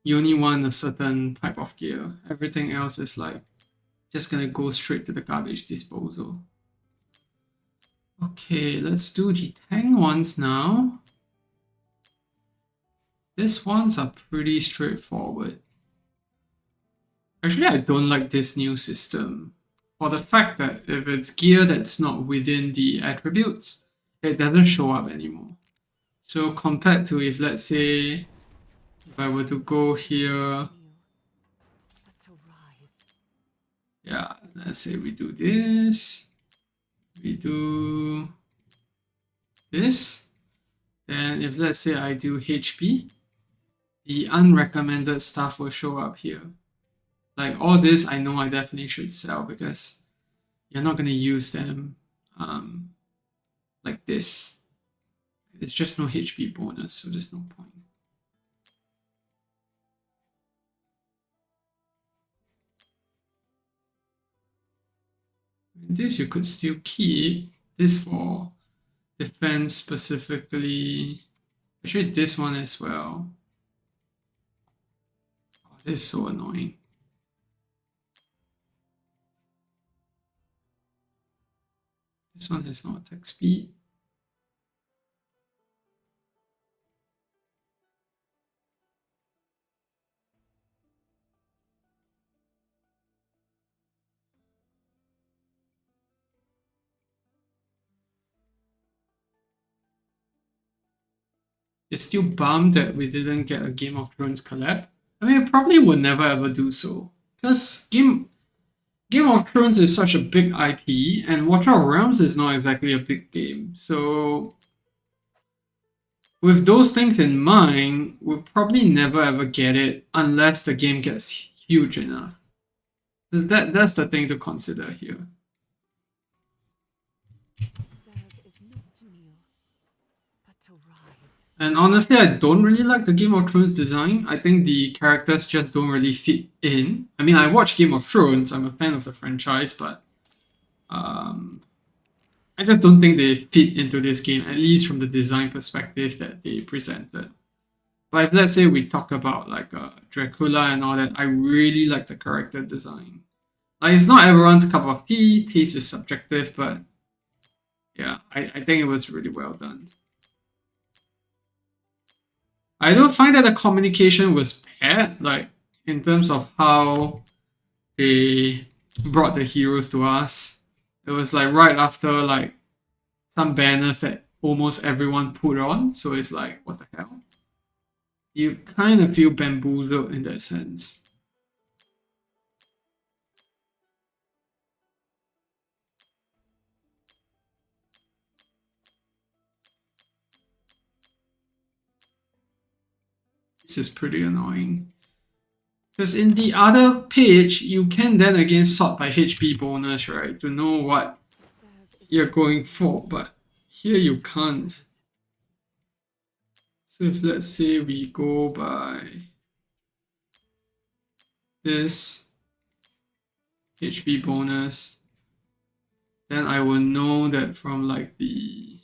you only want a certain type of gear. Everything else is like just gonna go straight to the garbage disposal. Okay, let's do the tank ones now. These ones are pretty straightforward. Actually, I don't like this new system. For the fact that if it's gear that's not within the attributes, it doesn't show up anymore. So compared to if, let's say, if I were to go here, yeah, let's say we do this, we do this, then if let's say I do HP, the unrecommended stuff will show up here. Like all this, I know I definitely should sell because you're not going to use them like this. There's just no HP bonus, so there's no point. This you could still keep. This for defense specifically. Actually, this one as well. Oh, this is so annoying. This one has no attack speed. It's still bummed that we didn't get a Game of Thrones collab. I mean, it probably would never ever do so. Because Game of Thrones is such a big IP, and Watch of Realms is not exactly a big game. So, with those things in mind, we'll probably never ever get it unless the game gets huge enough. That's the thing to consider here. And honestly, I don't really like the Game of Thrones design. I think the characters just don't really fit in. I mean, I watch Game of Thrones, I'm a fan of the franchise, but I just don't think they fit into this game, at least from the design perspective that they presented. But if let's say we talk about like Dracula and all that, I really like the character design. Like it's not everyone's cup of tea, taste is subjective, but yeah, I think it was really well done. I don't find that the communication was bad, like in terms of how they brought the heroes to us. It was like right after like some banners that almost everyone put on, so it's like what the hell? You kind of feel bamboozled in that sense. This is pretty annoying. Because in the other page, you can then again sort by HP bonus, right? To know what you're going for, but here you can't. So if let's say we go by this HP bonus, then I will know that from like the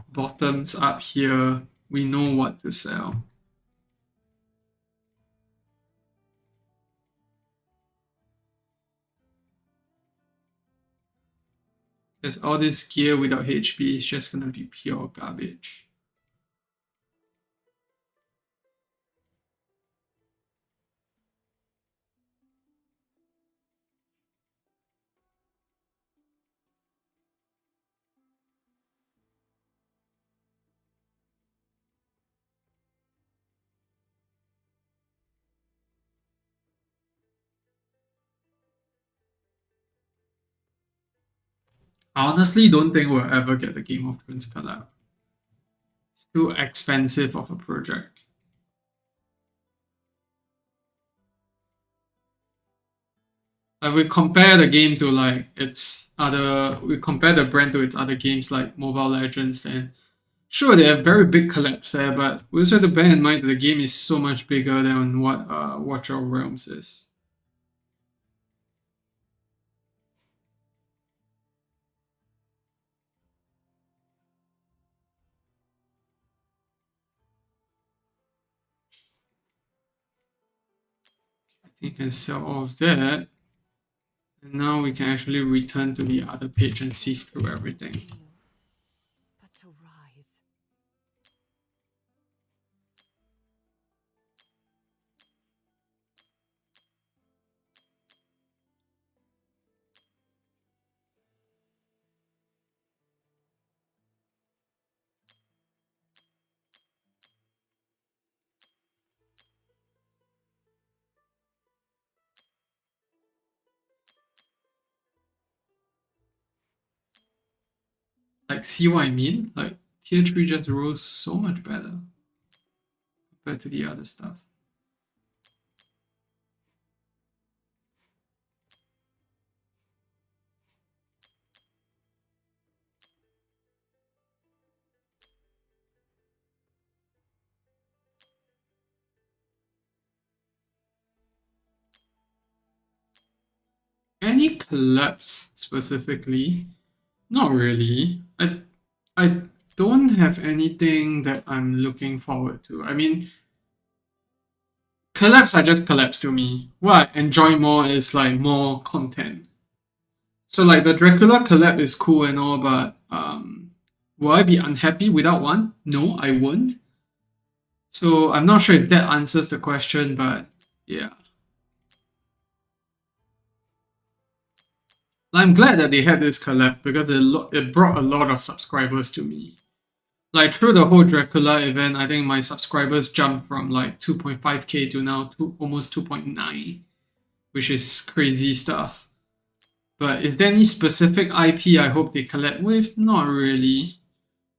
bottoms up here, we know what to sell. Because all this gear without HP is just gonna be pure garbage. I honestly don't think we'll ever get the Game of Thrones collab. It's too expensive of a project. Like we compare the game to like we compare the brand to its other games like Mobile Legends, and sure they have very big collabs there, but we also have to bear in mind that the game is so much bigger than what Watch of Realms is. I think I can sell all of that. And now we can actually return to the other page and sift through everything. But to rise. Like, see what I mean? Like, tier 3 just rose so much better compared to the other stuff. Any collabs specifically? Not really. I don't have anything that I'm looking forward to. I mean, collabs are just collabs to me. What I enjoy more is like more content. So like the Dracula collab is cool and all, but will I be unhappy without one? No, I won't. So I'm not sure if that answers the question, but yeah. I'm glad that they had this collab because it brought a lot of subscribers to me. Like through the whole Dracula event, I think my subscribers jumped from like 2.5k to now almost 2.9, which is crazy stuff. But is there any specific IP I hope they collab with? Not really.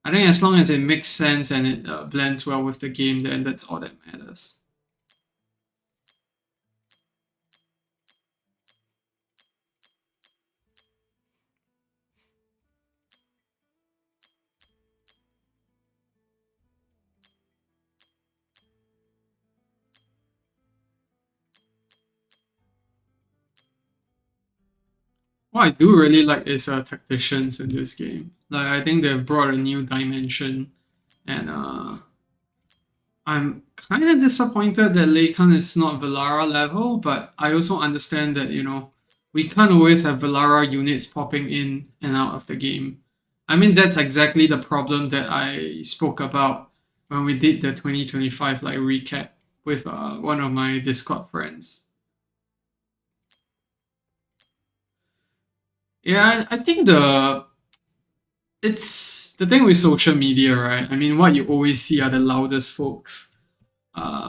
I think as long as it makes sense and it blends well with the game, then that's all that matters. What I do really like is tacticians in this game. Like I think they've brought a new dimension, and I'm kind of disappointed that Leikan is not Valara level, but I also understand that we can't always have Velara units popping in and out of the game. I mean, that's exactly the problem that I spoke about when we did the 2025 like recap with one of my Discord friends. Yeah, I think it's the thing with social media, right? I mean, what you always see are the loudest folks.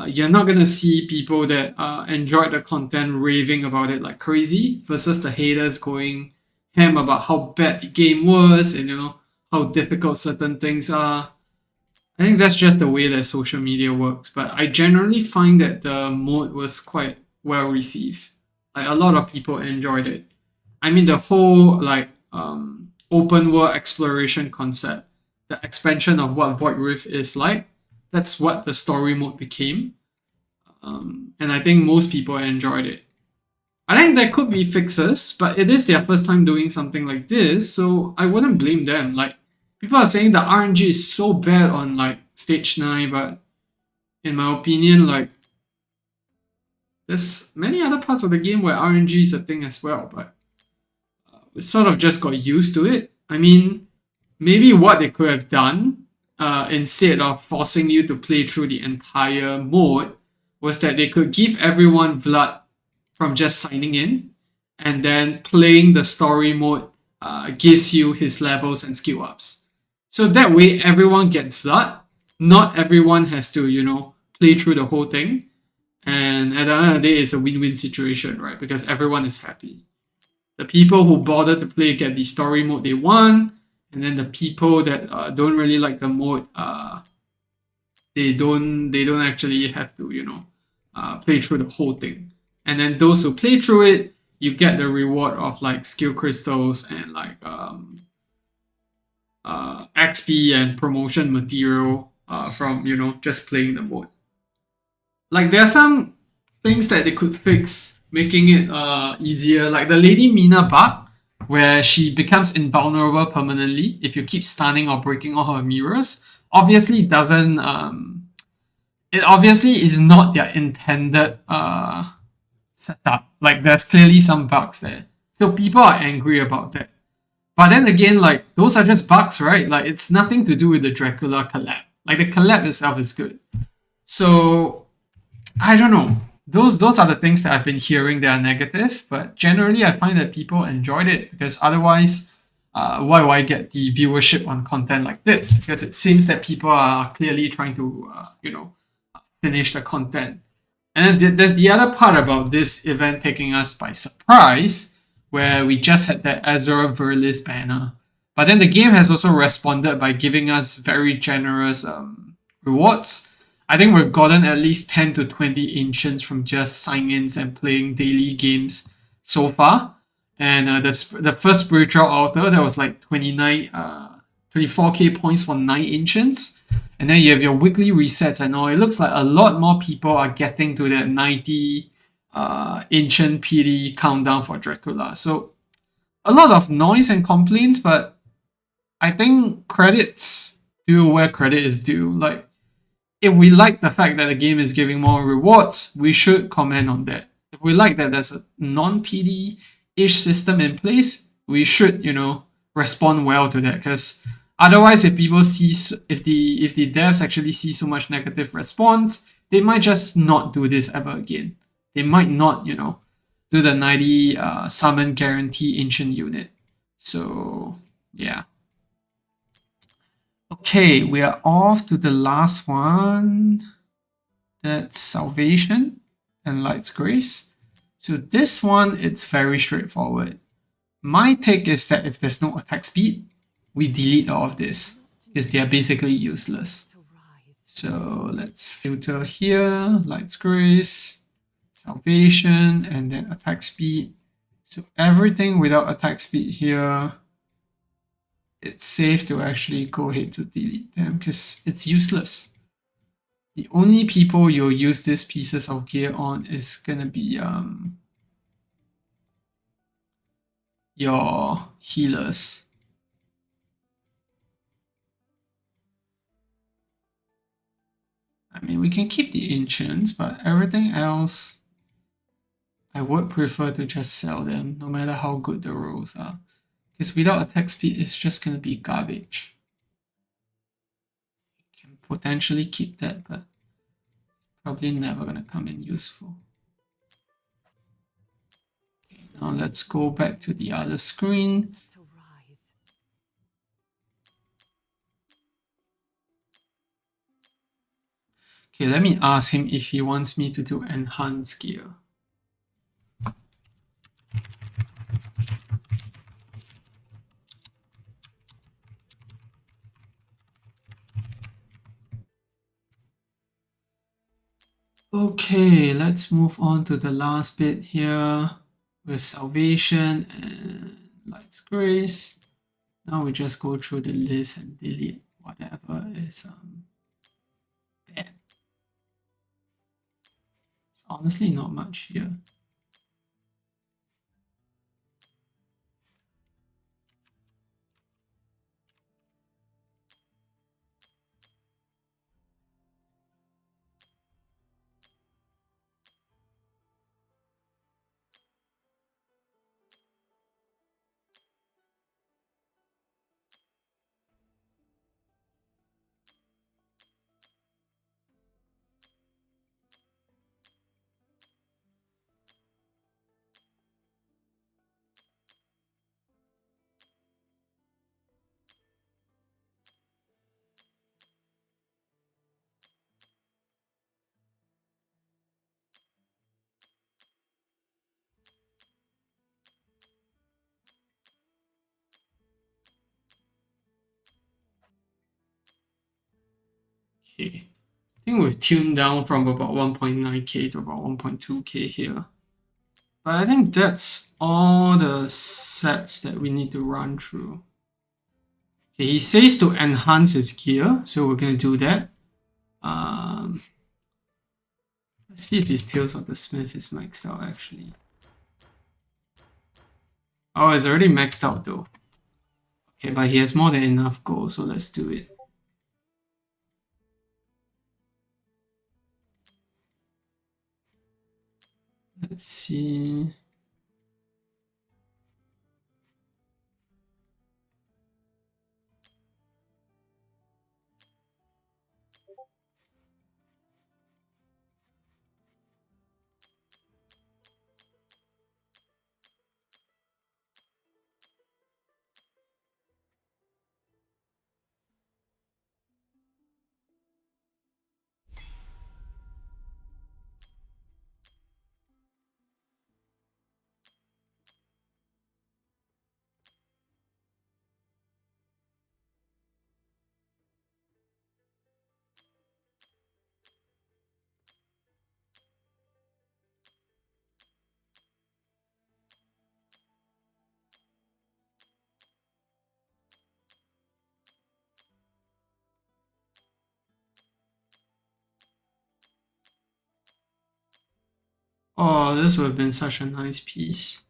You're not gonna see people that enjoyed the content raving about it like crazy versus the haters going ham about how bad the game was and how difficult certain things are. I think that's just the way that social media works. But I generally find that the mode was quite well received. Like a lot of people enjoyed it. I mean, the whole like open world exploration concept, the expansion of what Void Rift is like. That's what the story mode became, and I think most people enjoyed it. I think there could be fixes, but it is their first time doing something like this, so I wouldn't blame them. Like people are saying the RNG is so bad on like stage 9, but in my opinion, like there's many other parts of the game where RNG is a thing as well, but we sort of just got used to it. I mean, maybe what they could have done instead of forcing you to play through the entire mode was that they could give everyone Vlad from just signing in, and then playing the story mode gives you his levels and skill ups. So that way, everyone gets Vlad. Not everyone has to, play through the whole thing. And at the end of the day, it's a win-win situation, right? Because everyone is happy. The people who bother to play get the story mode they want, and then the people that don't really like the mode, they don't actually have to play through the whole thing. And then those who play through it, you get the reward of like skill crystals and like XP and promotion material from just playing the mode. Like there are some things that they could fix, making it easier. Like the Lady Mina bug, where she becomes invulnerable permanently if you keep stunning or breaking all her mirrors. Obviously, doesn't it obviously is not their intended setup. Like there's clearly some bugs there, so people are angry about that. But then again, like those are just bugs, right? Like it's nothing to do with the Dracula collab. Like the collab itself is good. So I don't know. Those are the things that I've been hearing that are negative, but generally I find that people enjoyed it because otherwise, why would I get the viewership on content like this? Because it seems that people are clearly trying to, finish the content. And then there's the other part about this event taking us by surprise, where we just had that Azure Verlis banner. But then the game has also responded by giving us very generous rewards. I think we've gotten at least 10 to 20 ancients from just sign-ins and playing daily games so far. And the first spiritual altar, that was like 24k points for 9 ancients. And then you have your weekly resets and all. It looks like a lot more people are getting to that 90 ancient PD countdown for Dracula. So a lot of noise and complaints, but I think credits due where credit is due. Like, if we like the fact that the game is giving more rewards, we should comment on that. If we like that there's a non-PD-ish system in place, we should, respond well to that. Because otherwise, if people see, if the devs actually see so much negative response, they might just not do this ever again. They might not, do the 90 summon guarantee ancient unit. So yeah. Okay, we are off to the last one. That's Salvation and Light's Grace. So this one, it's very straightforward. My take is that if there's no attack speed, we delete all of this because they are basically useless. So let's filter here, Light's Grace, Salvation, and then attack speed. So everything without attack speed here, it's safe to actually go ahead to delete them because it's useless. The only people you'll use these pieces of gear on is gonna be your healers. I mean, we can keep the ancients, but everything else, I would prefer to just sell them, no matter how good the rolls are. Because without attack speed, it's just going to be garbage. You can potentially keep that, but probably never going to come in useful. Okay, now let's go back to the other screen. To rise. Okay, let me ask him if he wants me to do enhanced gear. Okay, let's move on to the last bit here with salvation and light's grace. Now we just go through the list and delete whatever is bad. Honestly, not much here. Okay, I think we've tuned down from about 1.9k to about 1.2k here. But I think that's all the sets that we need to run through. Okay, he says to enhance his gear, so we're going to do that. Let's see if his Tales of the Smith is maxed out actually. Oh, it's already maxed out though. Okay, but he has more than enough gold, so let's do it. Let's see. Oh, this would have been such a nice piece.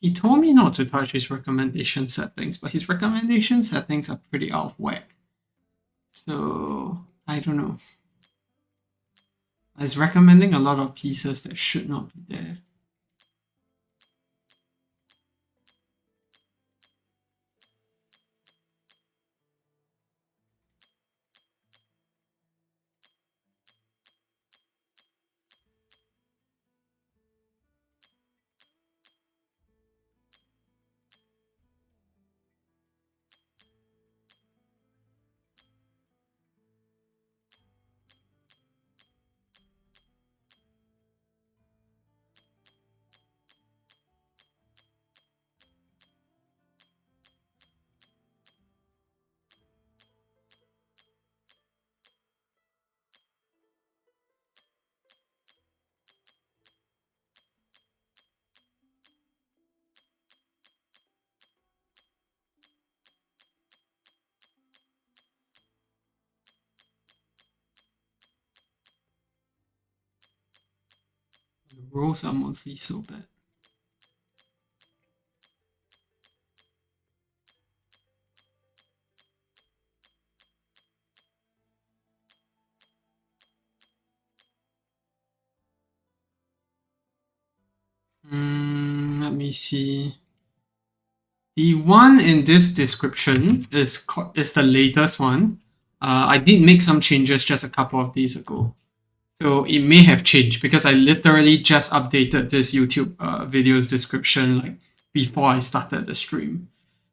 He told me not to touch his recommendation settings, but his recommendation settings are pretty out of whack. So, I don't know. He's recommending a lot of pieces that should not be there. Rolls are mostly so bad. Let me see. The one in this description is the latest one. I did make some changes just a couple of days ago. So it may have changed because I literally just updated this YouTube video's description like before I started the stream.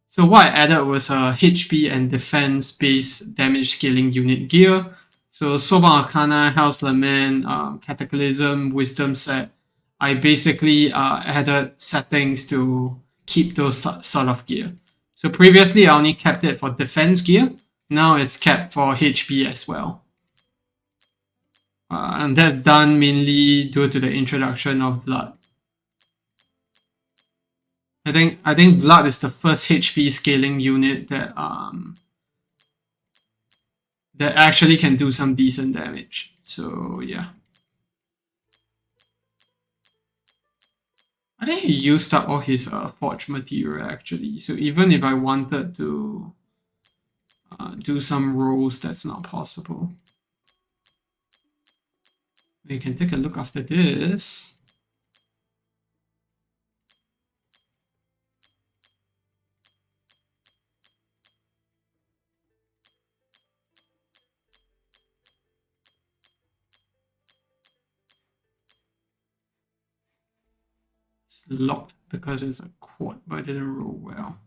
So what I added was a HP and defense based damage scaling unit gear. So Soba Arcana, Hell's Lament, Cataclysm, Wisdom set. I basically added settings to keep those sort of gear. So previously I only kept it for defense gear. Now it's kept for HP as well. And that's done mainly due to the introduction of Blood. I think Blood is the first HP scaling unit that that actually can do some decent damage. So yeah. I think he used up all his forge material actually. So even if I wanted to do some rolls, that's not possible. We can take a look after this. It's locked because it's a quad, but it didn't roll well.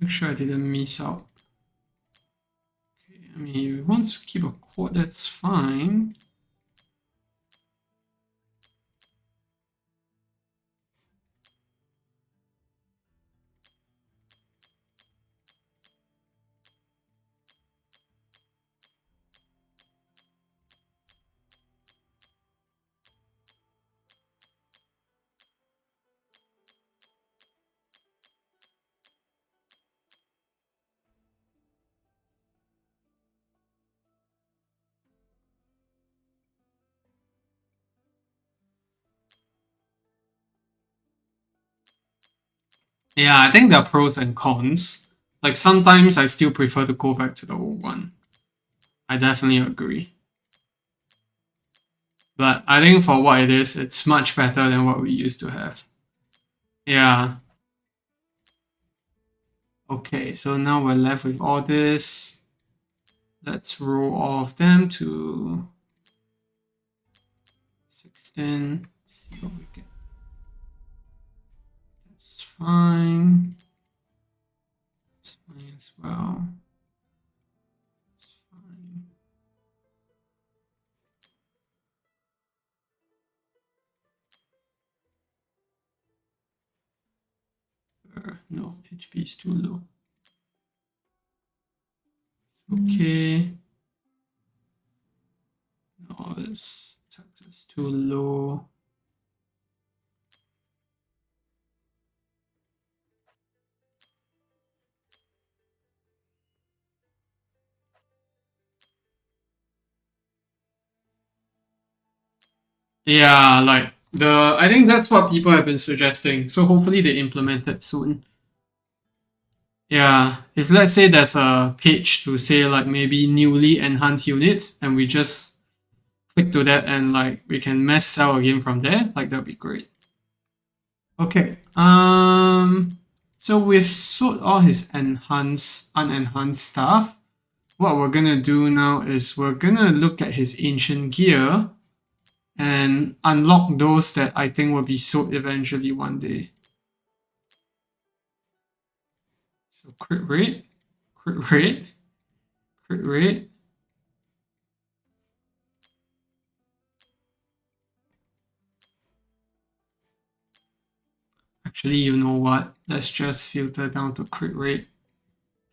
Make sure I didn't miss out. Okay, I mean, if he wants to keep a quad, that's fine. Yeah, I think there are pros and cons. Like sometimes I still prefer to go back to the old one. I definitely agree. But I think for what it is, it's much better than what we used to have. Yeah. Okay, so now we're left with all this. Let's roll all of them to 16. See what we get. That's fine. That's fine as well. That's fine. No, HP is too low. Okay. No, this tax is too low. Yeah, like I think that's what people have been suggesting. So hopefully they implement it soon. Yeah, if let's say there's a page to say like maybe newly enhanced units, and we just click to that and like we can mass sell again from there, like that'd be great. Okay. So we've sold all his unenhanced stuff. What we're gonna do now is we're gonna look at his ancient gear and unlock those that I think will be sold eventually one day. So crit rate, crit rate, crit rate. Actually, you know what? Let's just filter down to crit rate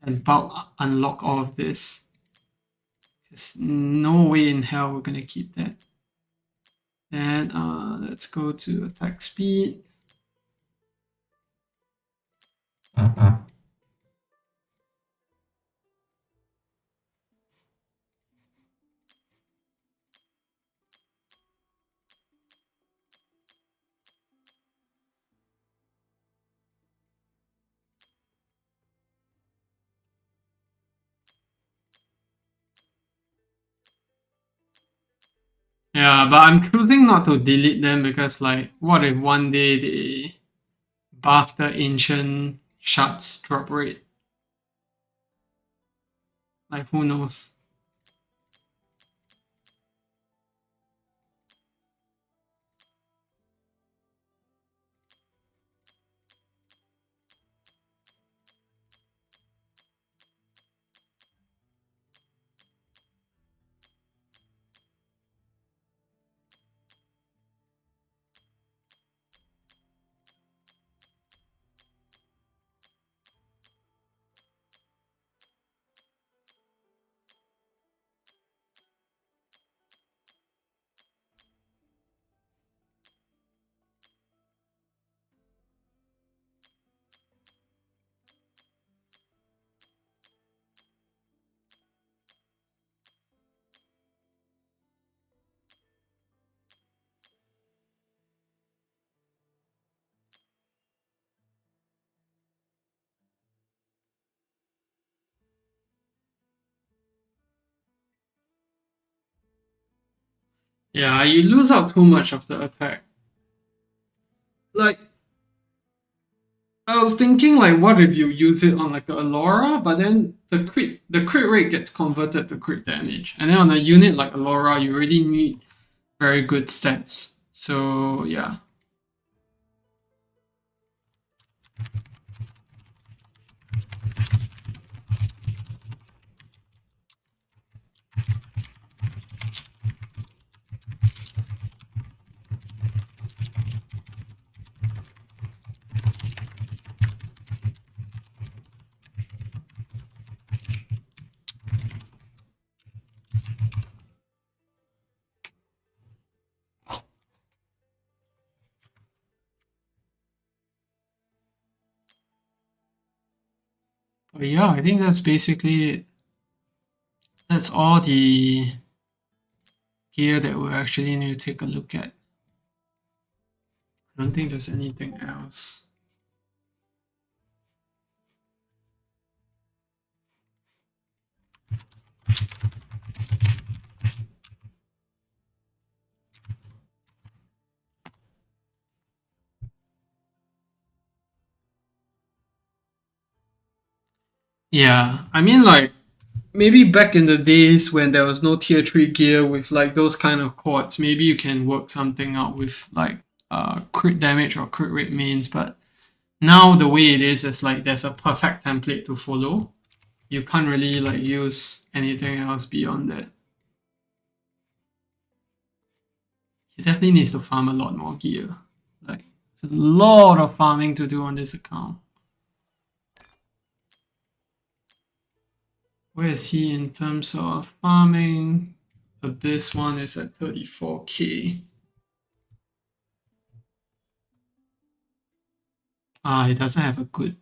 and bulk unlock all of this. There's no way in hell we're gonna keep that. And let's go to attack speed. Yeah, but I'm choosing not to delete them because, like, what if one day they buff the ancient shards drop rate? Like, who knows? Yeah, you lose out too much of the attack. Like, I was thinking, like, what if you use it on like a Alora, but then the crit rate gets converted to crit damage, and then on a unit like Alora, you really need very good stats. So yeah, but yeah, I think that's basically it. That's all the gear that we actually need to take a look at. I don't think there's anything else. Yeah, I mean, like, maybe back in the days when there was no tier 3 gear with like those kind of chords, maybe you can work something out with like crit damage or crit rate mains, but now the way it is like there's a perfect template to follow. You can't really like use anything else beyond that. He definitely needs to farm a lot more gear. Like, there's a lot of farming to do on this account. Where is he in terms of farming? Abyss one is at 34k. He doesn't have a good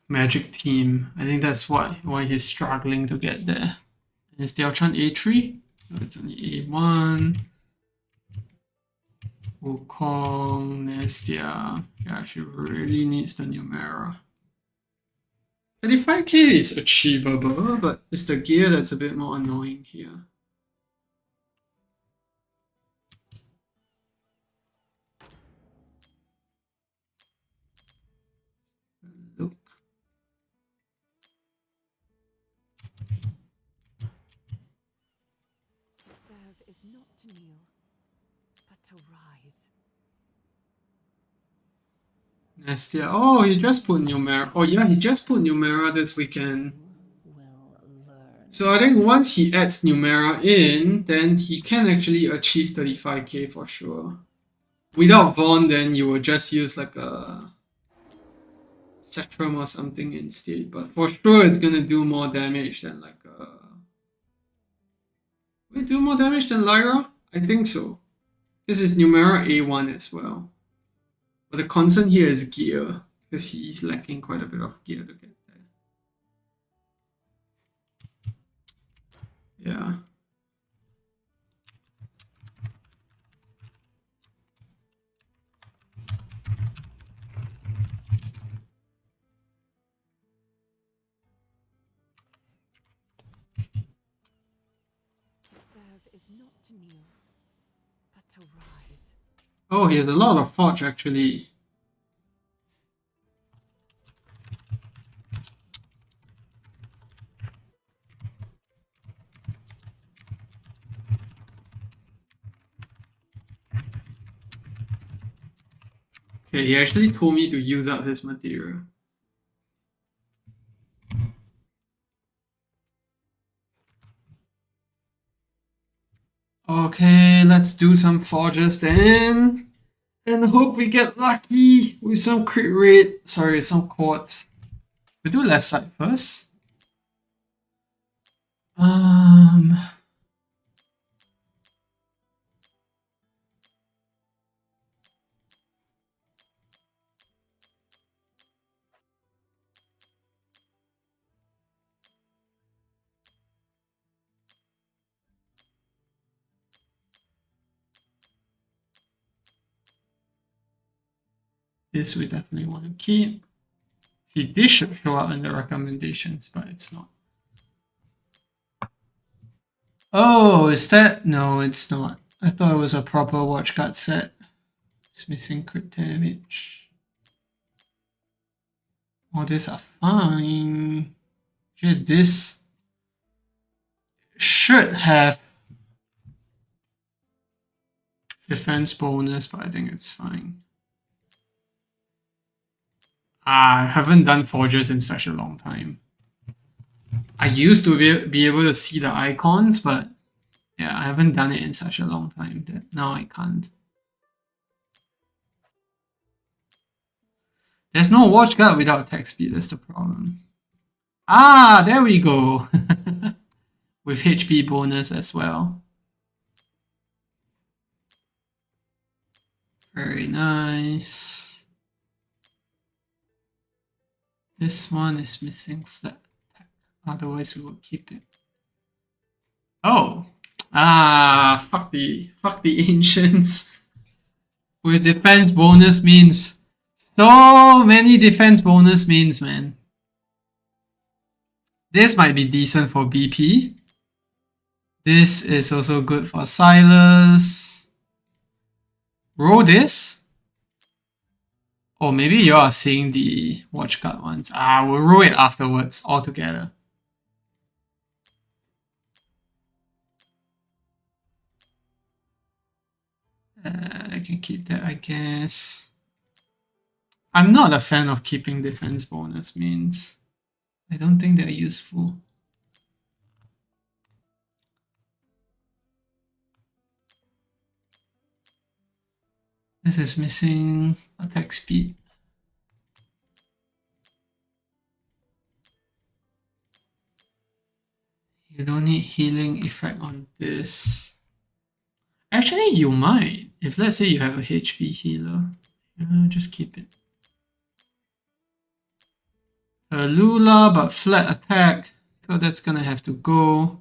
magic team. I think that's why he's struggling to get there. Is Diao-chan A3? No, it's only A1. Wukong, Nestia. Yeah, she really needs the Numera. 35k is achievable, but it's the gear that's a bit more annoying here. Look. To serve is not to kneel, but to rise. Nestia. Oh, he just put Numera. Oh yeah, he just put Numera this weekend. So I think once he adds Numera in, then he can actually achieve 35k for sure. Without Vaughn, then you would just use like a Setrum or something instead. But for sure, it's gonna do more damage than like a. Will it do more damage than Lyra? I think so. This is Numera A1 as well. But the concern here is gear, because he's lacking quite a bit of gear to get there. Yeah. is not to kneel, but to rise. Oh, he has a lot of forge actually. Okay, he actually told me to use up his material. Okay, let's do some forges then. And hope we get lucky with some crit rate. Sorry, some quartz. We do left side first. This we definitely want to keep. See, this should show up in the recommendations, but it's not. Oh, is that? No, it's not. I thought it was a proper watchguard set. It's missing crit damage. All these are fine. This should have defense bonus, but I think it's fine. I haven't done forges in such a long time. I used to be able to see the icons, but yeah, I haven't done it in such a long time that now I can't. There's no watchguard without attack speed, that's the problem. Ah, there we go. With HP bonus as well. Very nice. This one is missing flat attack. Otherwise, we will keep it. Oh, fuck the ancients. With defense bonus means so many defense bonus means, man. This might be decent for BP. This is also good for Silas. Roll this. Or maybe you are seeing the watchguard ones. We'll roll it afterwards altogether. I can keep that, I guess. I'm not a fan of keeping defense bonus means. I don't think they're useful. This is missing attack speed. You don't need healing effect on this. Actually, you might. If let's say you have a HP healer, just keep it. Lula, but flat attack. So that's gonna have to go.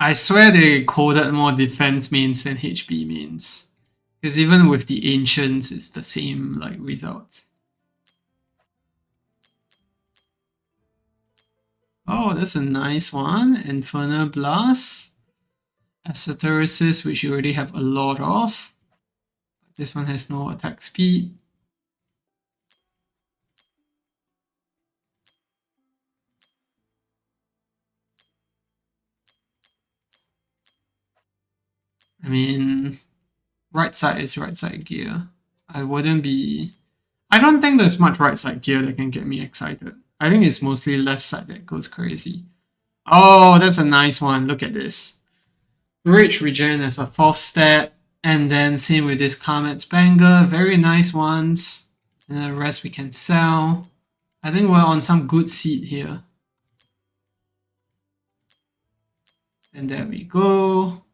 I swear they coded more defense means than HP means. Because even with the ancients, it's the same like results. Oh, that's a nice one. Infernal Blast. Ascetosis, which you already have a lot of. This one has no attack speed. I mean, right side is right side gear. I don't think there's much right side gear that can get me excited. I think it's mostly left side that goes crazy. Oh, that's a nice one. Look at this. Rage Regen as a 4th stat. And then same with this Comet's Banger. Very nice ones. And the rest we can sell. I think we're on some good seed here. And there we go.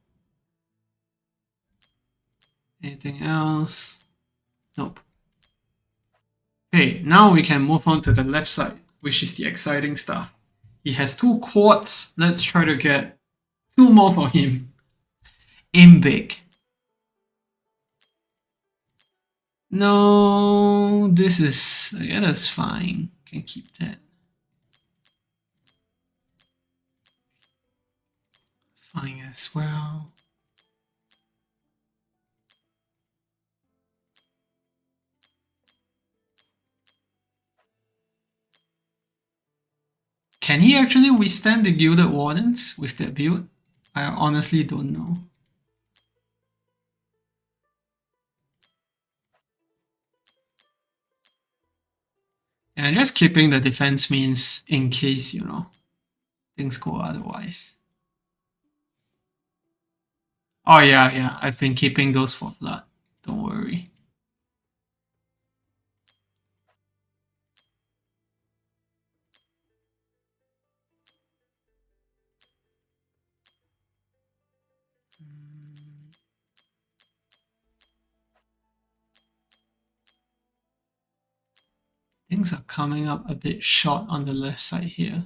Anything else? Nope. Okay, now we can move on to the left side, which is the exciting stuff. He has 2 quartz. Let's try to get 2 more for him. Aim big. No, this is... yeah, that's fine. Can keep that. fine as well. Can he actually withstand the Gilded Wardens with that build? I honestly don't know. And just keeping the defense means in case, you know, things go otherwise. Oh yeah, I've been keeping those for Flood. Don't worry. Things are coming up a bit short on the left side here.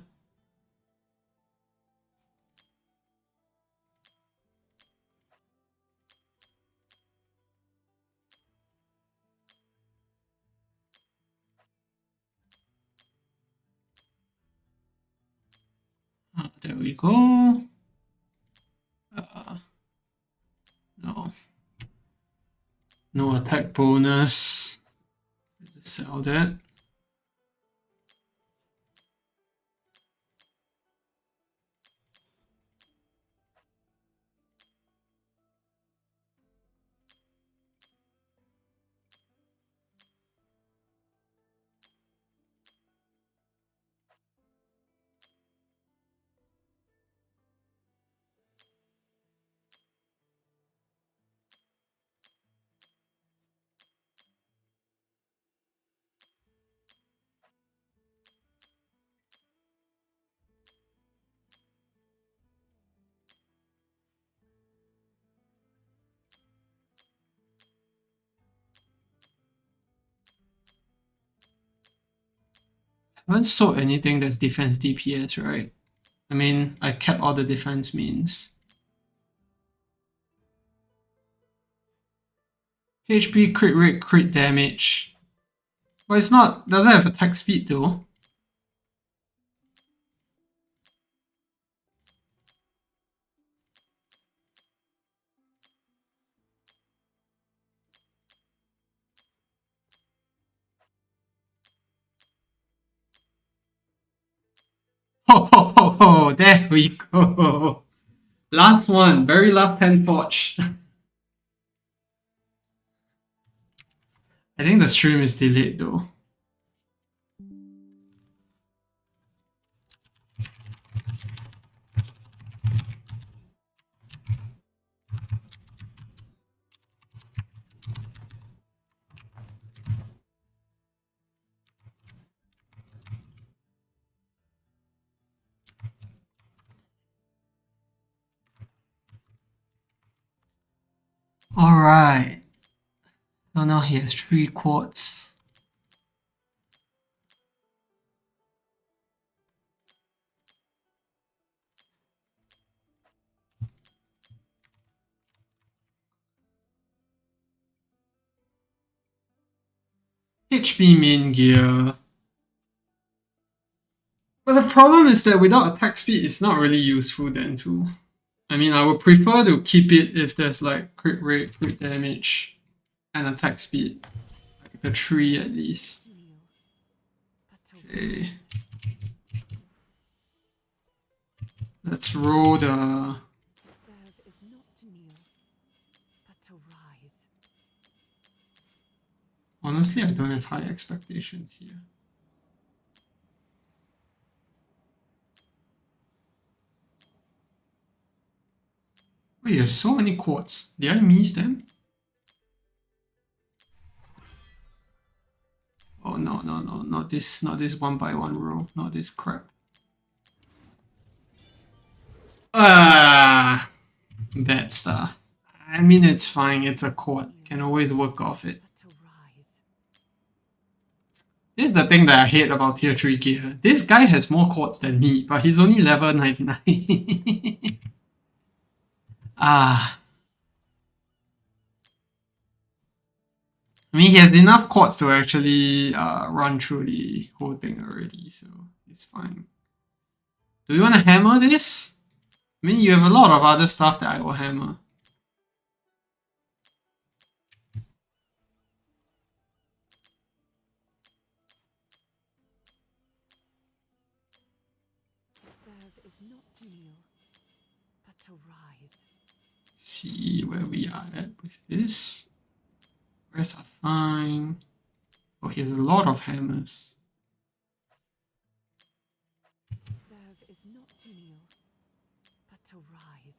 There we go. No. No attack bonus. Just sell that. I haven't sold anything that's defense DPS, right? I mean, I kept all the defense means. HP, crit rate, crit damage. Well, it's not, doesn't have attack speed though. Ho ho ho ho, there we go. Last one, very last 10 forge. I think the stream is delayed though. Alright. So now he has 3 quartz. HP main gear. But the problem is that without attack speed, it's not really useful then too. I mean, I would prefer to keep it if there's like crit rate, crit damage, and attack speed. Like the 3 at least. Okay. Let's roll the... Serve is not to kneel, but to rise. Honestly, I don't have high expectations here. Oh, you have so many quartz. Did I miss them? Oh no, not this 1x1 row, not this crap. Bad stuff. I mean, it's fine, it's a quad. Can always work off it. This is the thing that I hate about tier 3 gear. This guy has more quartz than me, but he's only level 99. I mean, he has enough quartz to actually run through the whole thing already, so it's fine. Do we want to hammer this? I mean, you have a lot of other stuff that I will hammer. Serve is not to kneel, but to rise. See where we are at with this. Rest are fine. Oh, he has a lot of hammers. To serve is not to kneel, but to rise.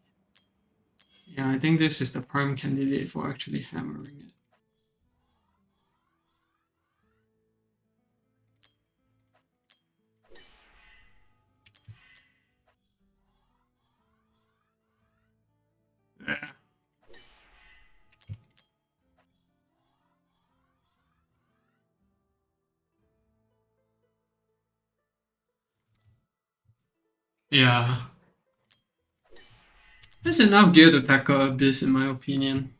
Yeah, I think this is the prime candidate for actually hammering it. Yeah. Yeah. There's enough gear to tackle Abyss in my opinion.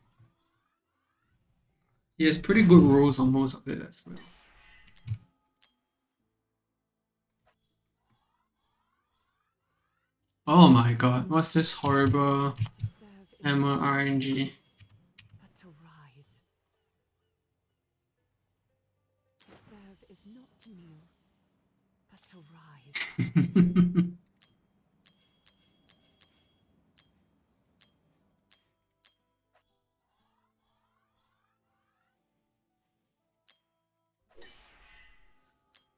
He has pretty good rolls on most of it as well. Oh my god, what's this horrible hammer RNG? But to rise. To serve is not to kneel, but to rise.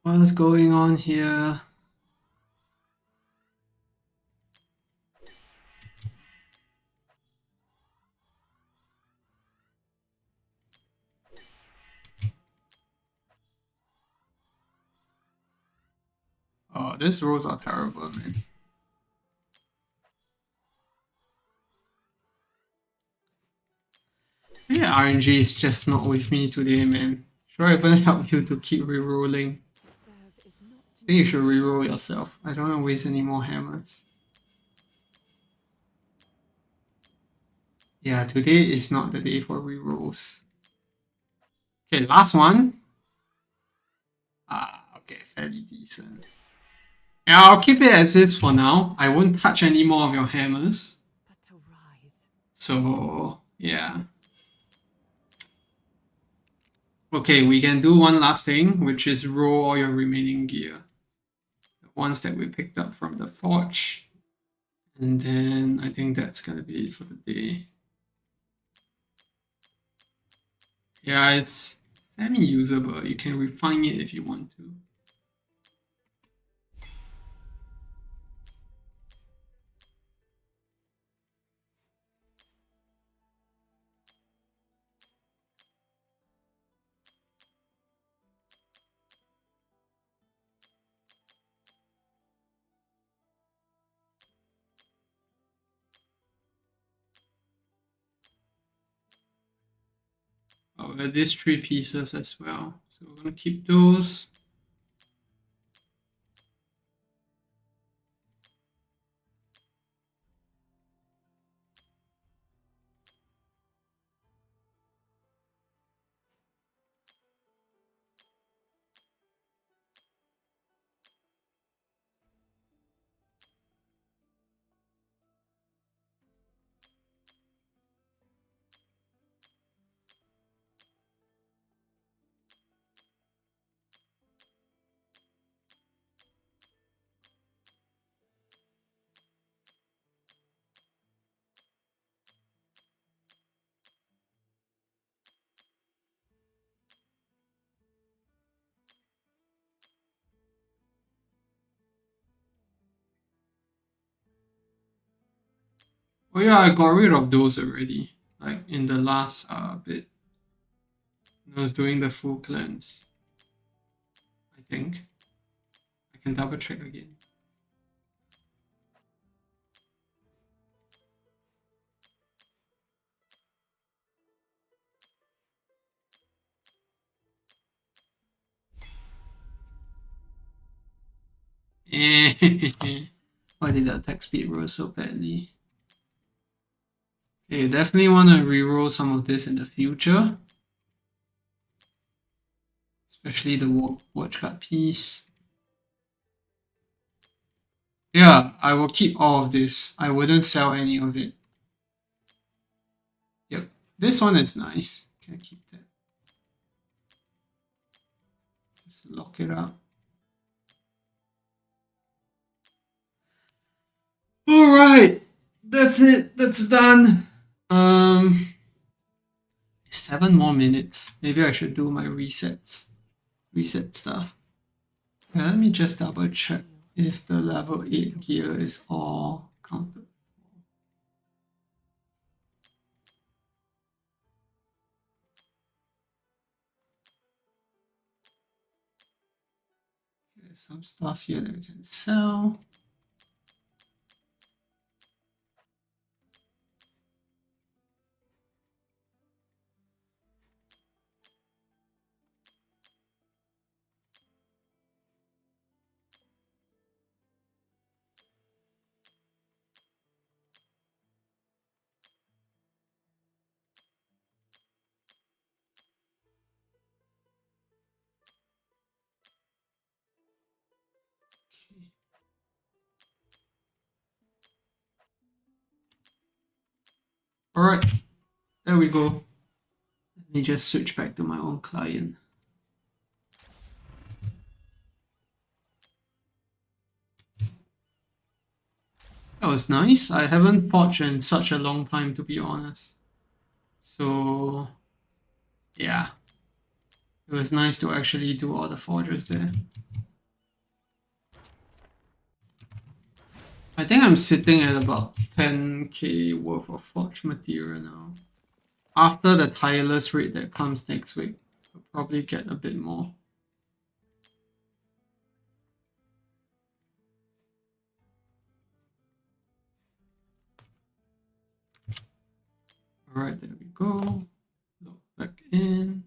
What's going on here? Oh, these rolls are terrible, man. Yeah, RNG is just not with me today, man. Should I even help you to keep rerolling? Serve is not to I think you should reroll yourself. I don't want to waste any more hammers. Yeah, today is not the day for rerolls. Okay, last one. Okay, fairly decent. Yeah, I'll keep it as is for now. I won't touch any more of your hammers. but to rise. So, yeah. Okay, we can do one last thing, which is roll all your remaining gear. The ones that we picked up from the forge. And then I think that's gonna be it for the day. Yeah, it's semi-usable. You can refine it if you want to. Oh, these 3 pieces as well. So we're gonna keep those. Oh yeah, I got rid of those already. Like in the last bit. I was doing the full cleanse. I think. I can double check again. Why did the attack speed roll so badly? Okay, you definitely want to reroll some of this in the future. Especially the watch guard piece. Yeah, I will keep all of this. I wouldn't sell any of it. Yep. This one is nice. Can I keep that? Just lock it up. All right. That's it. That's done. 7 more minutes. Maybe I should do my resets. Reset stuff. Yeah, let me just double check if the level 8 gear is all counted. There's some stuff here that we can sell. Okay. All right, there we go. Let me just switch back to my own client. That was nice. I haven't forged in such a long time, to be honest. So, yeah, it was nice to actually do all the forges there. I think I'm sitting at about 10k worth of forge material now. After the tireless raid that comes next week, I'll probably get a bit more. All right, there we go. Log back in.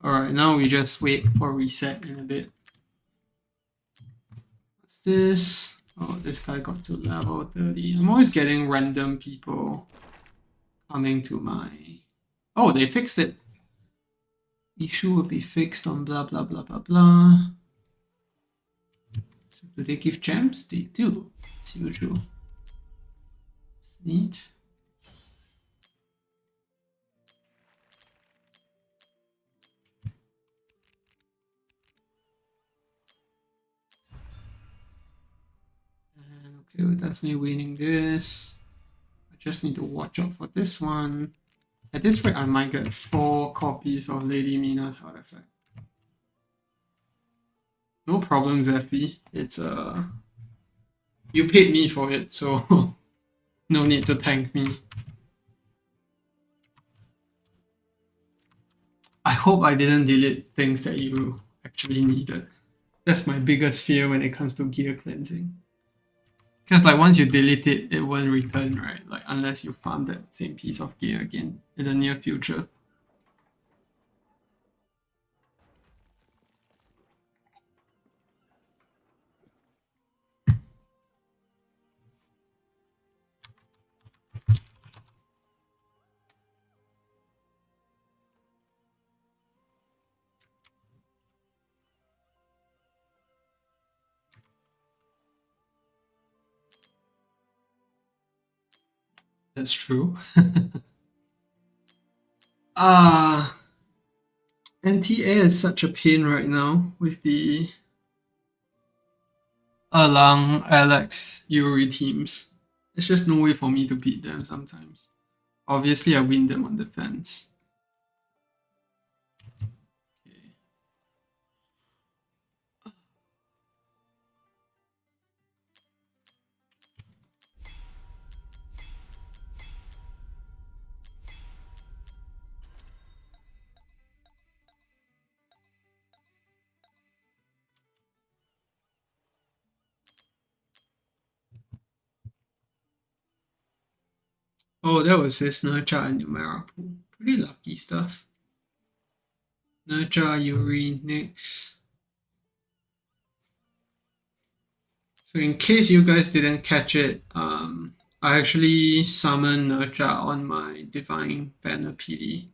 All right, now we just wait for reset in a bit. What's this? Oh, this guy got to level 30. I'm always getting random people coming to my... Oh, they fixed it. Issue will be fixed on blah, blah, blah, blah, blah. So do they give gems? They do. It's usual. It's neat. And okay, we're definitely winning this. I just need to watch out for this one. At this rate, I might get 4 copies of Lady Mina's artifact. No problem, Zeffy. It's you paid me for it, so no need to thank me. I hope I didn't delete things that you actually needed. That's my biggest fear when it comes to gear cleansing. Because like once you delete it, it won't return, right? Like unless you farm that same piece of gear again in the near future. That's true. Ah, NTA is such a pain right now with the Alang, Alex, Yuri teams. There's just no way for me to beat them sometimes. Obviously, I win them on defense. Okay. Oh, that was his Nurcha and Numera pool. Pretty lucky stuff. Nerja, Yuri, Nyx. So in case you guys didn't catch it, I actually summoned Nerja on my Divine Banner PD.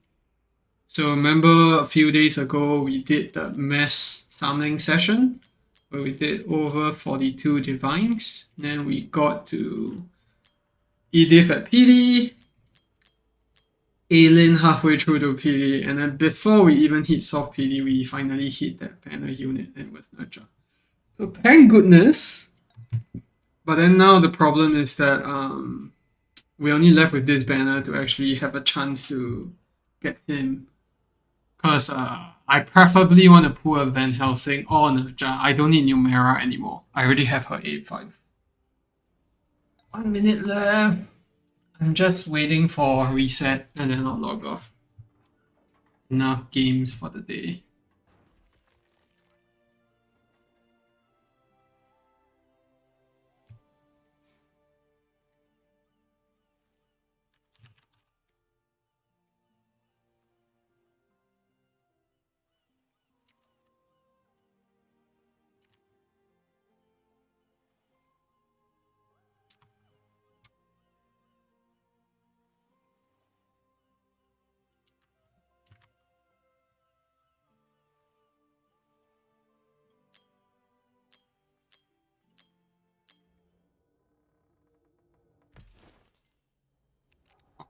So remember a few days ago we did the mass summoning session where we did over 42 divines. Then we got to Edith at PD, Aileen halfway through the PD, and then before we even hit soft PD, we finally hit that banner unit and it was Nerja. So thank goodness. But then now the problem is that we only left with this banner to actually have a chance to get him. Because I preferably want to pull a Van Helsing or Nerja. I don't need Numera anymore. I already have her A5. 1 minute left. I'm just waiting for a reset and then I'll log off. Enough games for the day.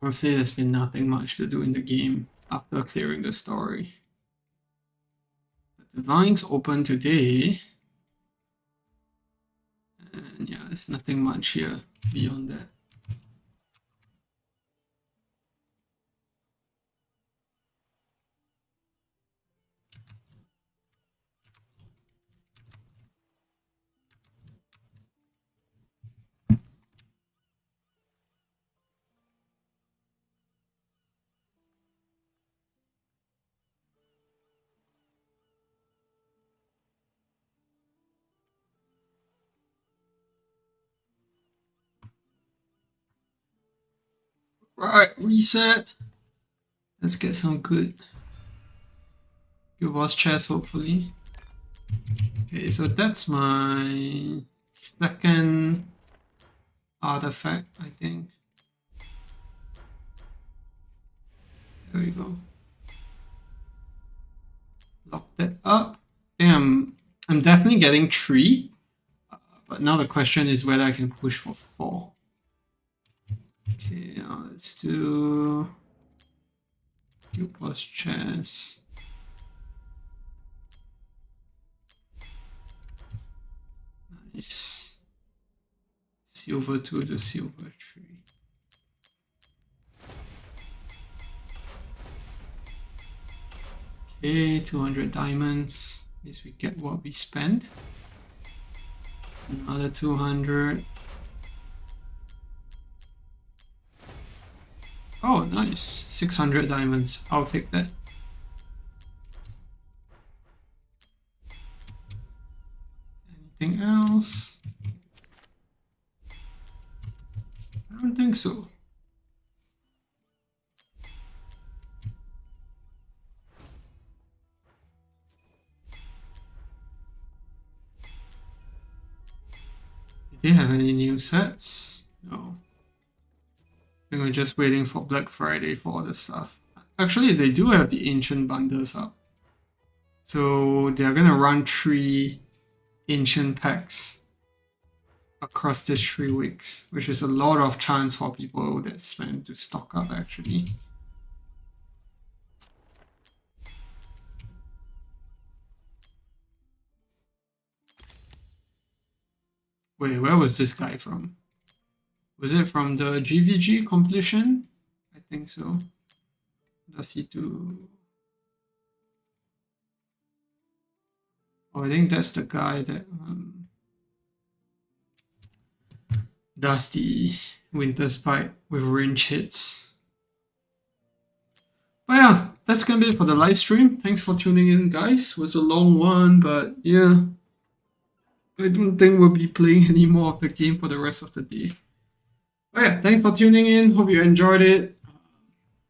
Honestly, there's been nothing much to do in the game after clearing the story. The Divines open today. And yeah, there's nothing much here beyond that. Right, reset. Let's get some good boss chest, hopefully. Okay, so that's my second artifact, I think. There we go. Lock that up. Damn, I'm definitely getting 3. But now the question is whether I can push for 4. Okay, now let's do boss chest. Nice. Silver 2 to silver 3. Okay, 200 diamonds. At least we get what we spent. Another 200. Oh, nice. 600 diamonds. I'll take that. Anything else? I don't think so. Did they have any new sets? No. I think we're just waiting for Black Friday for all this stuff. Actually, they do have the ancient bundles up. So they're gonna run 3 ancient packs across these 3 weeks, which is a lot of chance for people that spend to stock up actually. Wait, where was this guy from? Was it from the GVG completion? I think so. Does he do... Oh, I think that's the guy that does the Winter Spike with range hits. But yeah, that's gonna be it for the live stream. Thanks for tuning in, guys. It was a long one, but yeah. I don't think we'll be playing any more of the game for the rest of the day. But yeah, thanks for tuning in. Hope you enjoyed it.